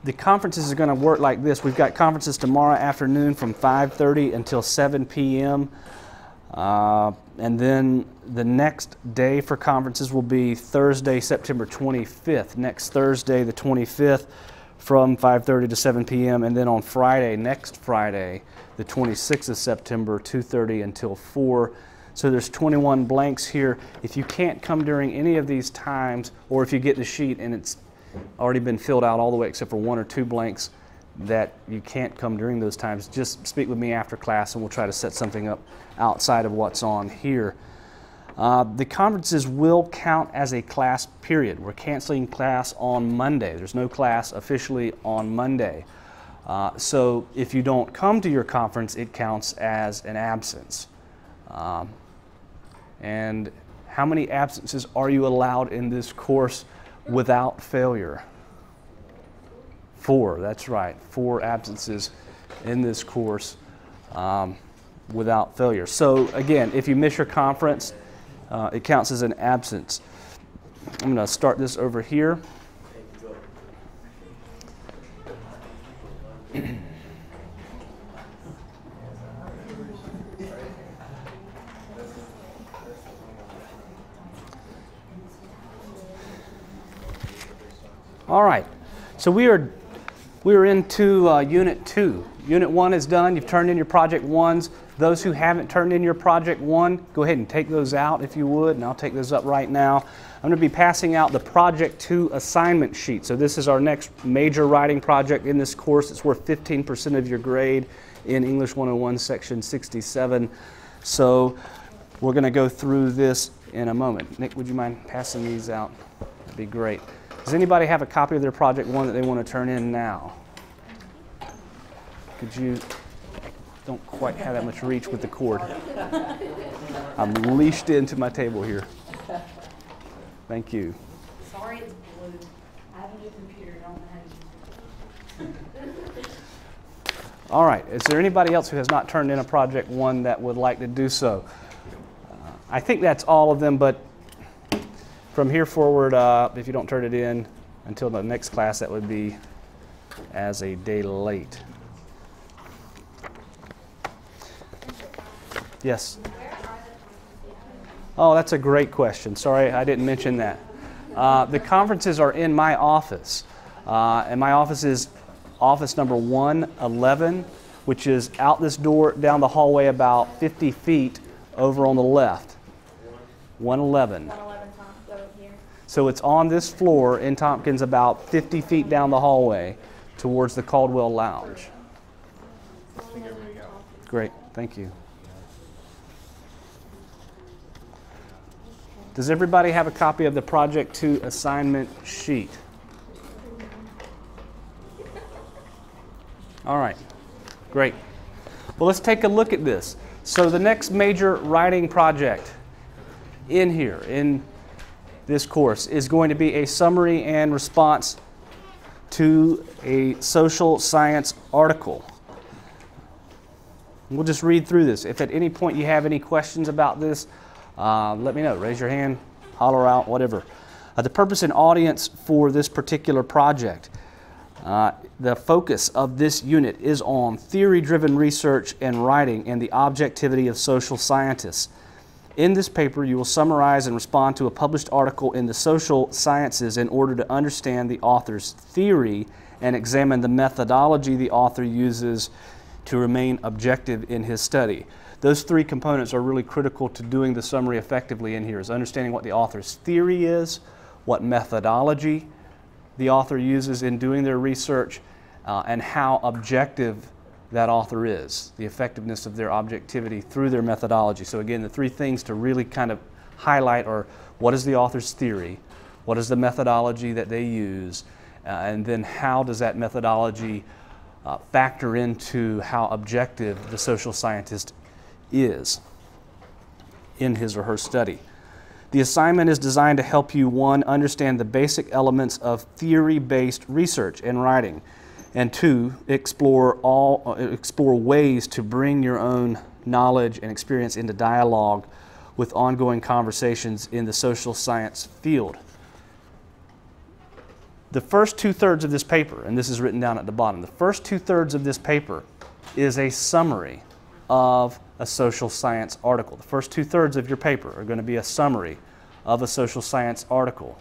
The conferences are going to work like this. We've got conferences tomorrow afternoon from 5:30 until 7 p.m. And then the next day for conferences will be Thursday, September 25th. Next Thursday, the 25th, from 5:30 to 7 p.m. And then on Friday, next Friday, the 26th of September, 2:30 until 4. So there's 21 blanks here. If you can't come during any of these times, or if you get the sheet and it's already been filled out all the way except for 1 or 2 blanks that you can't come during those times, just speak with me after class and we'll try to set something up outside of what's on here. The conferences will count as a class period. We're canceling class on Monday. There's no class officially on Monday. So if you don't come to your conference, it counts as an absence. And how many absences are you allowed in this course without failure? 4, that's right, 4 absences in this course without failure. So again, if you miss your conference, it counts as an absence. I'm going to start this over here. All right, so we are into Unit 2. Unit 1 is done. You've turned in your Project 1s. Those who haven't turned in your Project 1, go ahead and take those out if you would, and I'll take those up right now. I'm going to be passing out the Project 2 assignment sheet. So this is our next major writing project in this course. It's worth 15% of your grade in English 101, Section 67. So we're going to go through this in a moment. Nick, would you mind passing these out? That'd be great. Does anybody have a copy of their Project 1 that they want to turn in now? Could you, don't quite have that much reach with the cord. I'm leashed into my table here. Thank you. Sorry it's blue. I have a new computer, don't know how to use it. All right, is there anybody else who has not turned in a Project 1 that would like to do so? I think that's all of them, but from here forward, if you don't turn it in until the next class, that would be as a day late. Yes? Oh, that's a great question. Sorry, I didn't mention that. The conferences are in my office, and my office is office number 111, which is out this door down the hallway about 50 feet over on the left. 111. 111 Tompkins here. So it's on this floor in Tompkins about 50 feet down the hallway towards the Caldwell Lounge. Great, thank you. Does everybody have a copy of the Project 2 assignment sheet? All right, great. Well, let's take a look at this. So the next major writing project in here, in this course, is going to be a summary and response to a social science article. We'll just read through this. If at any point you have any questions about this, let me know. Raise your hand, holler out, whatever. The purpose and audience for this particular project. The focus of this unit is on theory-driven research and writing and the objectivity of social scientists. In this paper, you will summarize and respond to a published article in the social sciences in order to understand the author's theory and examine the methodology the author uses to remain objective in his study. Those three components are really critical to doing the summary effectively in here, is understanding what the author's theory is, what methodology the author uses in doing their research, and how objective that author is, the effectiveness of their objectivity through their methodology. So again, the three things to really kind of highlight are what is the author's theory, what is the methodology that they use, and then how does that methodology factor into how objective the social scientist is in his or her study. The assignment is designed to help you, one, understand the basic elements of theory-based research and writing, and two, explore ways to bring your own knowledge and experience into dialogue with ongoing conversations in the social science field. The first two-thirds of this paper, and this is written down at the bottom, the first two-thirds of this paper is a summary of a social science article. The first two-thirds of your paper are going to be a summary of a social science article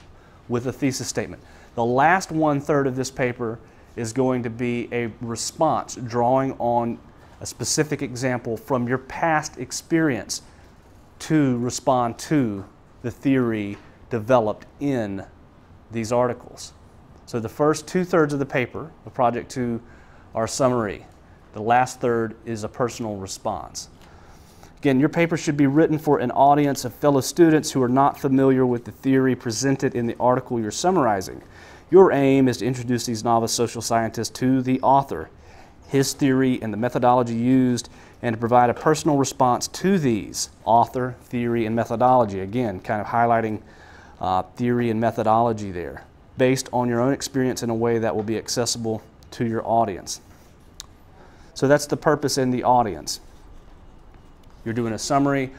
with a thesis statement. The last one-third of this paper is going to be a response drawing on a specific example from your past experience to respond to the theory developed in these articles. So the first two-thirds of the paper, the Project 2, are summary. The last third is a personal response. Again, your paper should be written for an audience of fellow students who are not familiar with the theory presented in the article you're summarizing. Your aim is to introduce these novice social scientists to the author, his theory and the methodology used, and to provide a personal response to these, author, theory, and methodology. Again, kind of highlighting theory and methodology there, based on your own experience in a way that will be accessible to your audience. So that's the purpose in the audience. You're doing a summary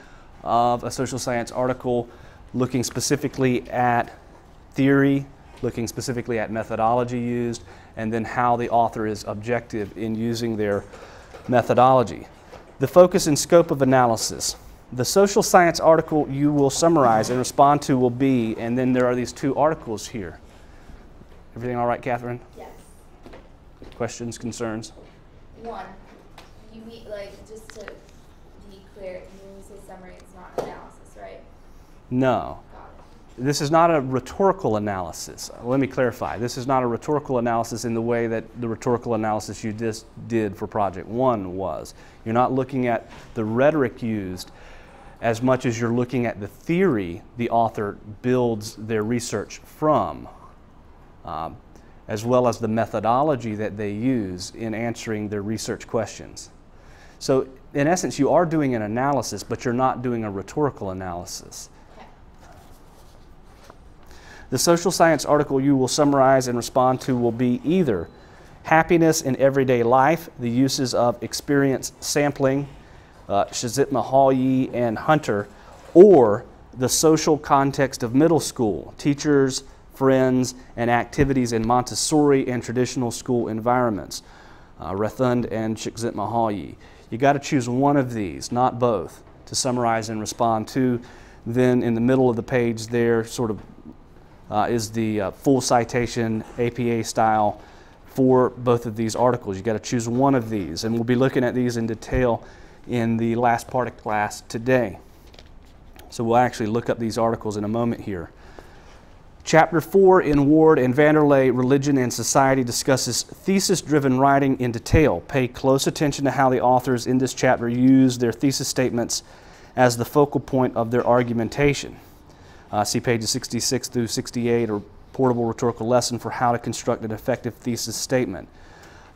of a social science article, looking specifically at theory, looking specifically at methodology used, and then how the author is objective in using their methodology. The focus and scope of analysis. The social science article you will summarize and respond to will be, and then there are these two articles here. Everything all right, Catherine? Yes. Questions, concerns? one, you meet, like, just to be clear, when you say summary, it's not analysis, right? No. Got it. This is not a rhetorical analysis. Let me clarify. This is not a rhetorical analysis in the way that the rhetorical analysis you just did for Project 1 was. You're not looking at the rhetoric used as much as you're looking at the theory the author builds their research from, as well as the methodology that they use in answering their research questions. So in essence, you are doing an analysis, but you're not doing a rhetorical analysis. The social science article you will summarize and respond to will be either happiness in everyday life, the uses of experience sampling, Shizit-Mahaly and Hunter, or the social context of middle school, teachers, friends, and activities in Montessori and traditional school environments, Rathund and Shizit-Mahaly. You got to choose one of these, not both, to summarize and respond to. Then in the middle of the page there sort of is the full citation, APA style, for both of these articles. You got to choose one of these, and we'll be looking at these in detail in the last part of class today. So we'll actually look up these articles in a moment here. Chapter 4 in Ward and Vanderlei, Religion and Society, discusses thesis-driven writing in detail. Pay close attention to how the authors in this chapter use their thesis statements as the focal point of their argumentation. See pages 66 through 68, or Portable Rhetorical Lesson for how to construct an effective thesis statement.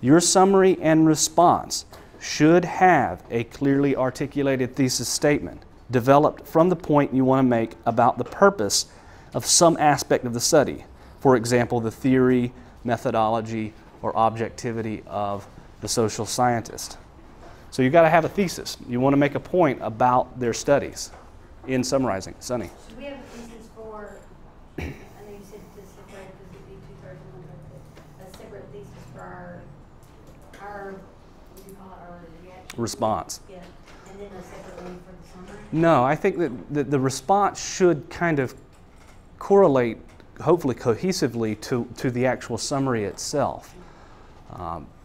Your summary and response should have a clearly articulated thesis statement developed from the point you want to make about the purpose of some aspect of the study. For example, the theory, methodology, or objectivity of the social scientist. So you've got to have a thesis. You want to make a point about their studies in summarizing. Sunny. Should we have a thesis for, I know you said this separate because it'd be 2/3 of one, a separate thesis for our what do you call it, our reaction? Response. Yeah, and then a separate one for the summary? No, I think that the response should kind of correlate, hopefully cohesively, to the actual summary itself.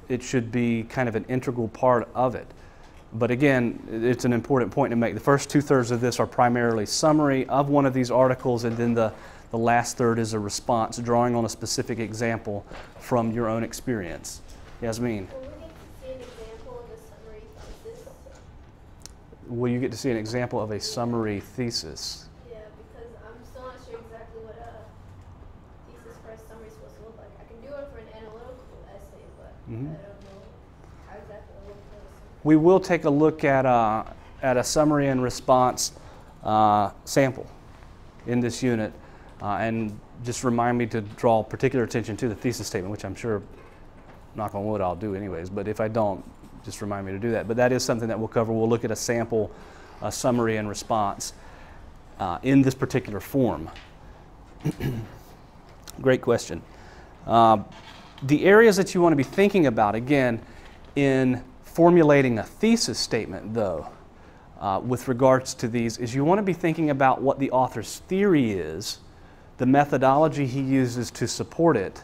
It should be kind of an integral part of it. But again, it's an important point to make. The first 2/3 of this are primarily summary of one of these articles, and then the last third is a response, drawing on a specific example from your own experience. Yasmin? Will we get to see an example of a summary thesis? Will you get to see an example of a summary thesis? Yeah, because I'm still not sure exactly what a thesis for a summary is supposed to look like. I can do it for an analytical essay, but I don't know how exactly it looks for a summary. We will take a look at a summary and response sample in this unit, and just remind me to draw particular attention to the thesis statement, which I'm sure, knock on wood, I'll do anyways, but if I don't, just remind me to do that. But that is something that we'll cover. We'll look at a sample, a summary and response in this particular form. Great question. The areas that you want to be thinking about, again, in formulating a thesis statement, though, with regards to these, is you want to be thinking about what the author's theory is, the methodology he uses to support it,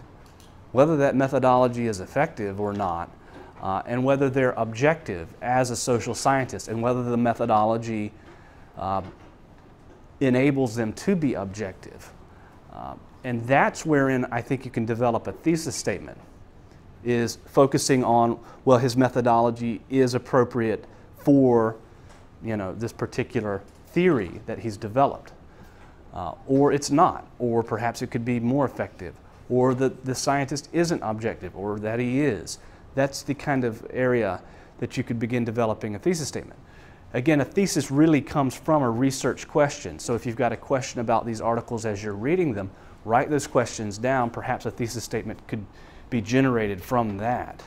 whether that methodology is effective or not, and whether they're objective as a social scientist, and whether the methodology enables them to be objective. And that's wherein I think you can develop a thesis statement, is focusing on, well, his methodology is appropriate for, this particular theory that he's developed. Or it's not, or perhaps it could be more effective, or the scientist isn't objective, or that he is. That's the kind of area that you could begin developing a thesis statement. Again, a thesis really comes from a research question. So if you've got a question about these articles as you're reading them, write those questions down. Perhaps a thesis statement could be generated from that.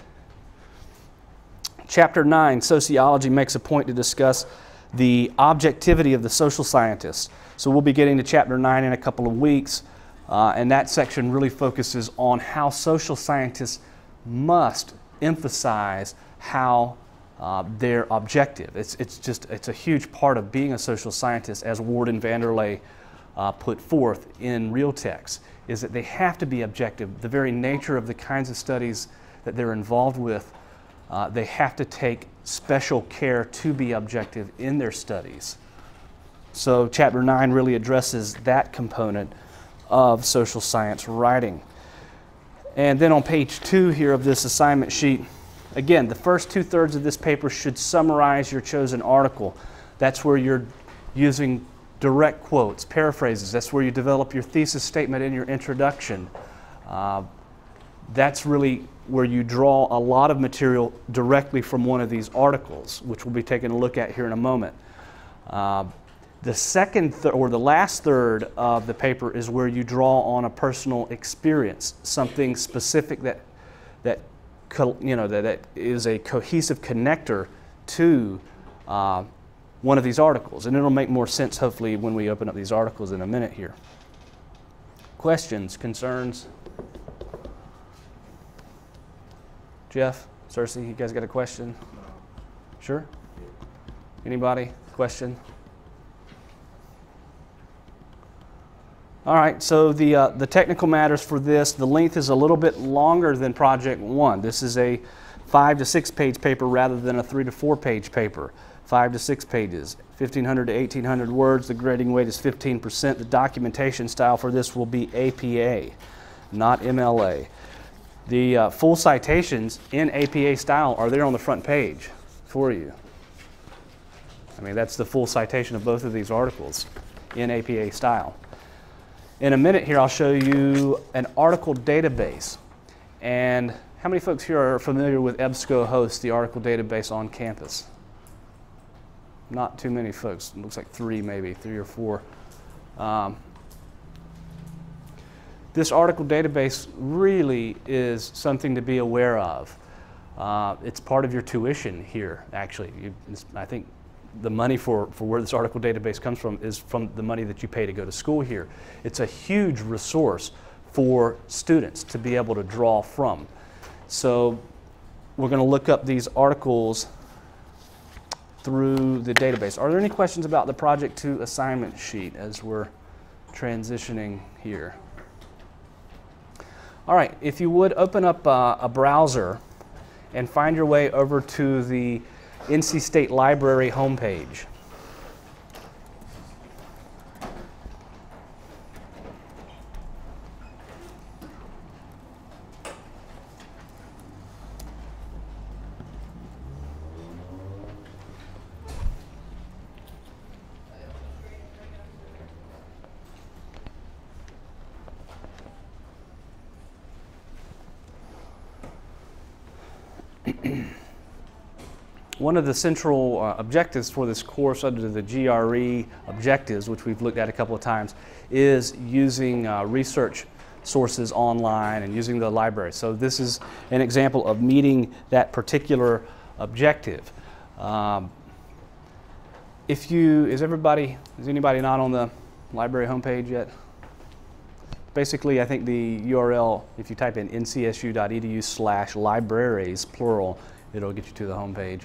Chapter 9, Sociology, makes a point to discuss the objectivity of the social scientists. So we'll be getting to Chapter 9 in a couple of weeks, and that section really focuses on how social scientists must emphasize how they're objective. It's a huge part of being a social scientist, as Ward and Vanderlei put forth in Real Text, is that they have to be objective. The very nature of the kinds of studies that they're involved with they have to take special care to be objective in their studies. So Chapter 9 really addresses that component of social science writing. And then on page 2 here of this assignment sheet, again, the first 2/3 of this paper should summarize your chosen article. That's where you're using direct quotes, paraphrases. That's where you develop your thesis statement in your introduction. That's really where you draw a lot of material directly from one of these articles, which we'll be taking a look at here in a moment. The second or the last third of the paper is where you draw on a personal experience, something specific that is a cohesive connector to one of these articles. And it'll make more sense, hopefully, when we open up these articles in a minute here. Questions, concerns? Jeff, Cersei, you guys got a question? Sure? Anybody? Question? All right, so the technical matters for this, the length is a little bit longer than Project 1. This is a 5 to 6 page paper rather than a 3 to 4 page paper. 5 to 6 pages, 1,500 to 1,800 words. The grading weight is 15%. The documentation style for this will be APA, not MLA. The full citations in APA style are there on the front page for you. I mean, that's the full citation of both of these articles in APA style. In a minute here, I'll show you an article database. And how many folks here are familiar with EBSCOhost, the article database on campus? Not too many folks. It looks like 3 maybe, 3 or 4. This article database really is something to be aware of. It's part of your tuition here, actually. I think the money for where this article database comes from is from the money that you pay to go to school here. It's a huge resource for students to be able to draw from. So we're going to look up these articles through the database. Are there any questions about the Project 2 assignment sheet as we're transitioning here? All right, if you would open up a browser and find your way over to the NC State Library homepage. One of the central objectives for this course under the GRE objectives, which we've looked at a couple of times, is using research sources online and using the library. So this is an example of meeting that particular objective. Is anybody not on the library homepage yet? Basically, I think the URL, if you type in ncsu.edu/libraries, plural, it'll get you to the homepage.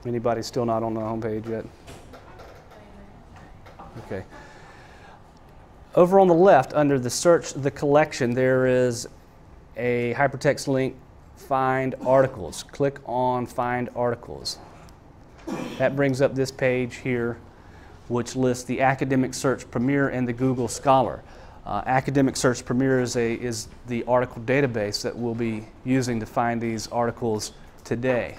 Anybody still not on the homepage yet? Okay. Over on the left, under the search the collection, there is a hypertext link, Find Articles. Click on Find Articles. That brings up this page here, which lists the Academic Search Premier and the Google Scholar. Academic Search Premier is the article database that we'll be using to find these articles today,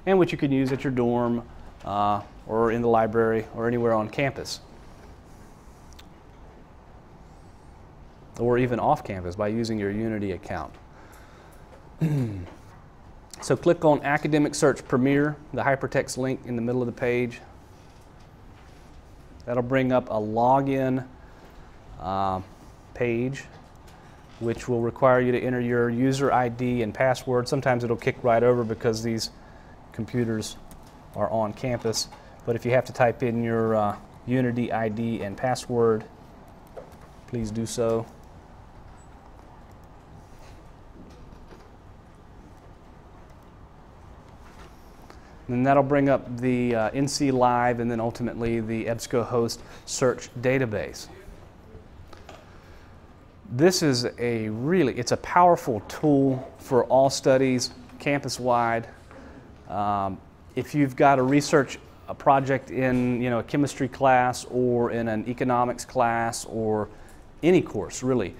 and which you can use at your dorm or in the library or anywhere on campus, or even off campus by using your Unity account. So click on Academic Search Premier, the hypertext link in the middle of the page. That'll bring up a login page, which will require you to enter your user ID and password. Sometimes it'll kick right over because these computers are on campus. But if you have to type in your Unity ID and password, please do so. And that'll bring up the NC Live and then ultimately the EBSCOhost search database. This is it's a powerful tool for all studies, campus-wide. If you've got a project in a chemistry class or in an economics class or any course really,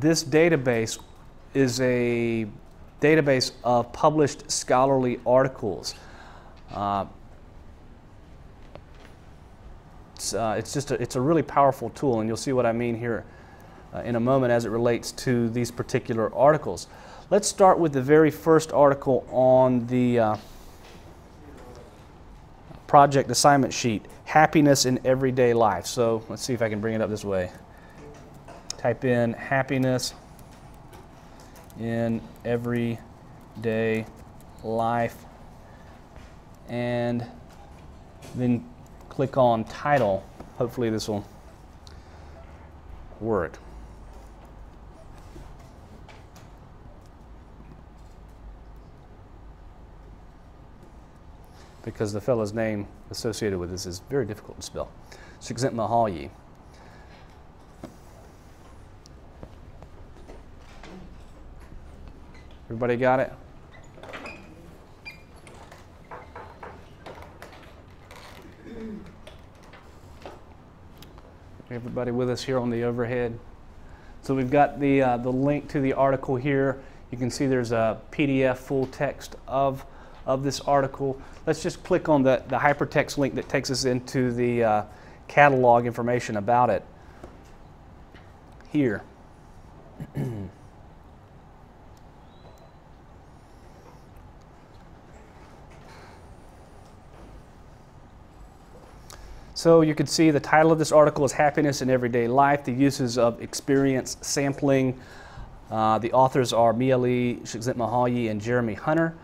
this database is a database of published scholarly articles. It's a really powerful tool, and you'll see what I mean here in a moment as it relates to these particular articles. Let's start with the very first article on the project assignment sheet, Happiness in Everyday Life. So let's see if I can bring it up this way. Type in happiness in everyday life and then click on title. Hopefully this will work. Because the fellow's name associated with this is very difficult to spell. Csikszentmihalyi. Everybody got it? Everybody with us here on the overhead? So we've got the link to the article here. You can see there's a PDF full text of this article. Let's just click on the hypertext link that takes us into the catalog information about it here. So you can see the title of this article is Happiness in Everyday Life, the uses of experience sampling. The authors are Mieli Csikszentmihalyi and Jeremy Hunter.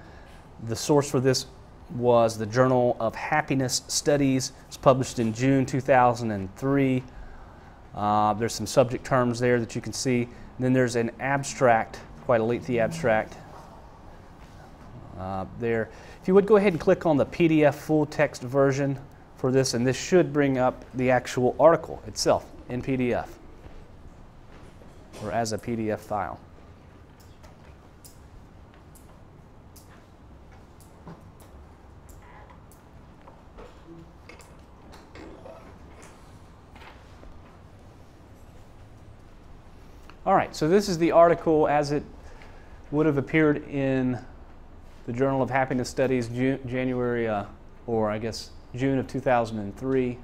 The source for this was the Journal of Happiness Studies. It's published in June 2003. There's some subject terms there that you can see. And then there's an abstract, quite a lengthy abstract there. If you would go ahead and click on the PDF full text version for this, and this should bring up the actual article itself in PDF or as a PDF file. All right, so this is the article as it would have appeared in the Journal of Happiness Studies, January, or I guess June of 2003.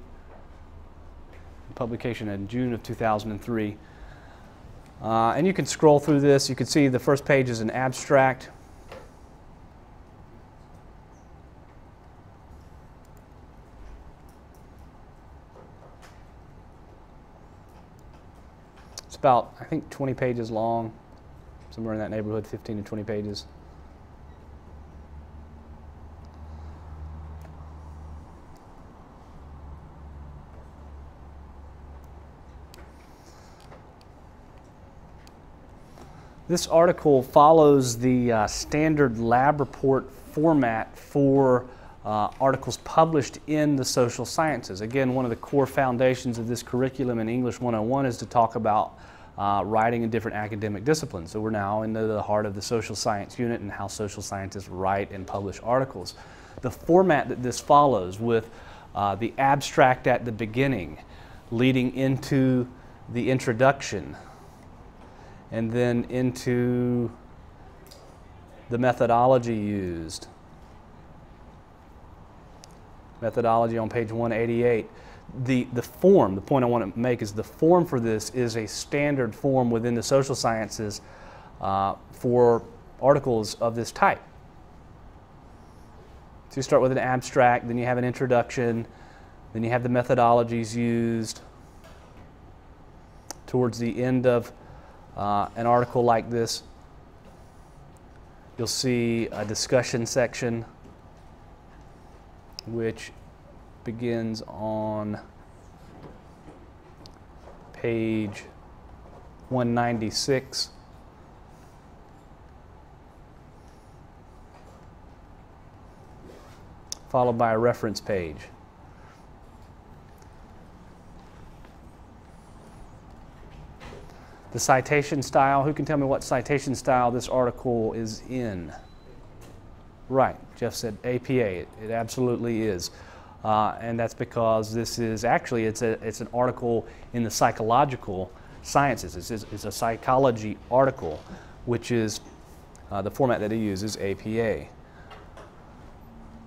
Publication in June of 2003. And you can scroll through this. You can see the first page is an abstract. It's about, I think, 20 pages long, somewhere in that neighborhood, 15 to 20 pages. This article follows the standard lab report format for articles published in the social sciences. Again, one of the core foundations of this curriculum in English 101 is to talk about writing in different academic disciplines. So we're now into the heart of the social science unit and how social scientists write and publish articles. The format that this follows with the abstract at the beginning, leading into the introduction, and then into the methodology used. Methodology on page 188. The form, the point I want to make is the form for this is a standard form within the social sciences for articles of this type. So you start with an abstract, then you have an introduction, then you have the methodologies used. Towards the end of an article like this, you'll see a discussion section which begins on page 196. followed by a reference page. The citation style, who can tell me what citation style this article is in? Right, Jeff said APA, it absolutely is. And that's because this is actually, it's an article in the psychological sciences. It's a psychology article, which is the format that he uses, APA.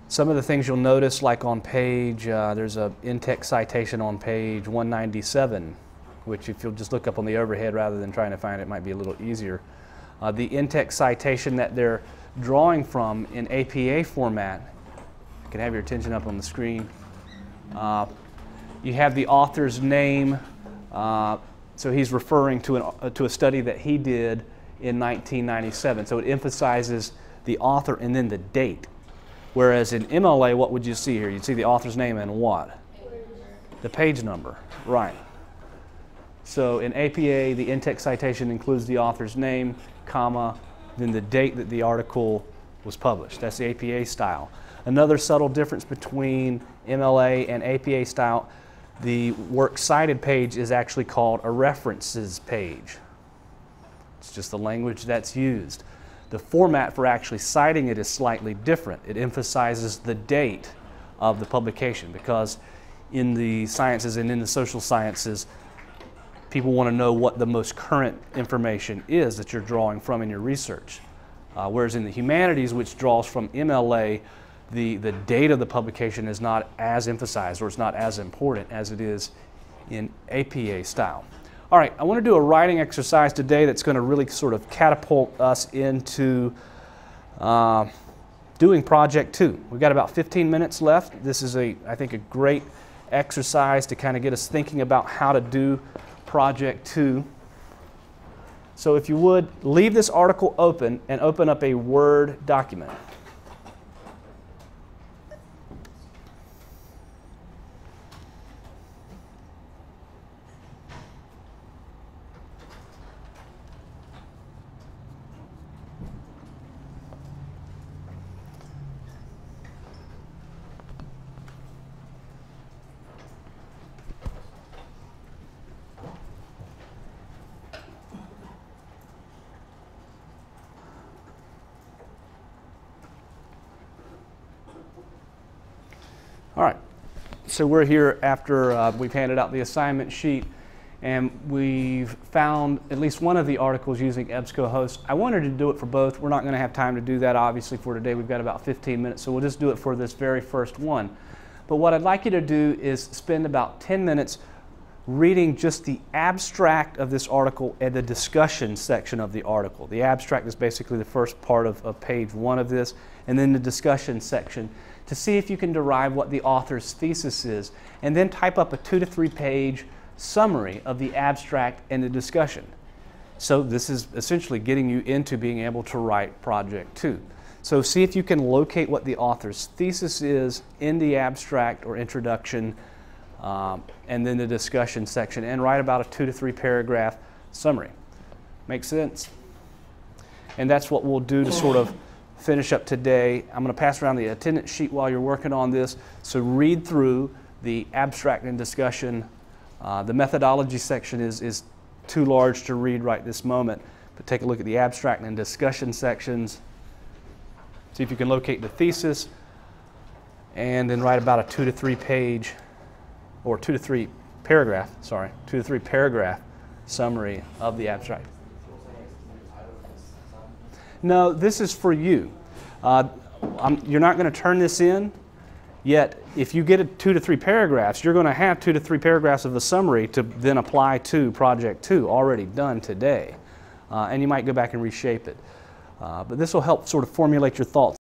Some of the things you'll notice, like on page, there's an in-text citation on page 197, which if you'll just look up on the overhead rather than trying to find it, might be a little easier. The in-text citation that they're drawing from in APA format, you can have your attention up on the screen. You have the author's name, so he's referring to a study that he did in 1997. So it emphasizes the author and then the date. Whereas in MLA, what would you see here? You'd see the author's name and what? The page number, right. So in APA, the in-text citation includes the author's name, comma, then the date that the article was published. That's the APA style. Another subtle difference between MLA and APA style, the works cited page is actually called a references page. It's just the language that's used. The format for actually citing it is slightly different. It emphasizes the date of the publication, because in the sciences and in the social sciences, people want to know what the most current information is that you're drawing from in your research. Whereas in the humanities, which draws from MLA, the date of the publication is not as emphasized, or it's not as important as it is in APA style. All right, I want to do a writing exercise today that's going to really sort of catapult us into doing Project 2. We've got about 15 minutes left. This is, I think, a great exercise to kind of get us thinking about how to do Project 2. So if you would, leave this article open and open up a Word document. All right, so we're here after we've handed out the assignment sheet, and we've found at least one of the articles using EBSCOhost. I wanted to do it for both. We're not going to have time to do that, obviously, for today. We've got about 15 minutes, so we'll just do it for this very first one. But what I'd like you to do is spend about 10 minutes reading just the abstract of this article and the discussion section of the article. The abstract is basically the first part of page 1 of this, and then the discussion section, to see if you can derive what the author's thesis is, and then type up a 2 to 3 page summary of the abstract and the discussion. So this is essentially getting you into being able to write Project 2. So see if you can locate what the author's thesis is in the abstract or introduction, and then the discussion section, and write about a 2 to 3 paragraph summary. Make sense? And that's what we'll do to sort of finish up today. I'm going to pass around the attendance sheet while you're working on this. So read through the abstract and discussion. The methodology section is too large to read right this moment, but take a look at the abstract and discussion sections. See if you can locate the thesis, and then write about a 2 to 3 page, or 2 to 3 paragraph, sorry, 2 to 3 paragraph summary of the abstract. No, this is for you. You're not going to turn this in, yet if you get a 2 to 3 paragraphs, you're going to have 2 to 3 paragraphs of a summary to then apply to Project 2, already done today. And you might go back and reshape it. But this will help sort of formulate your thoughts.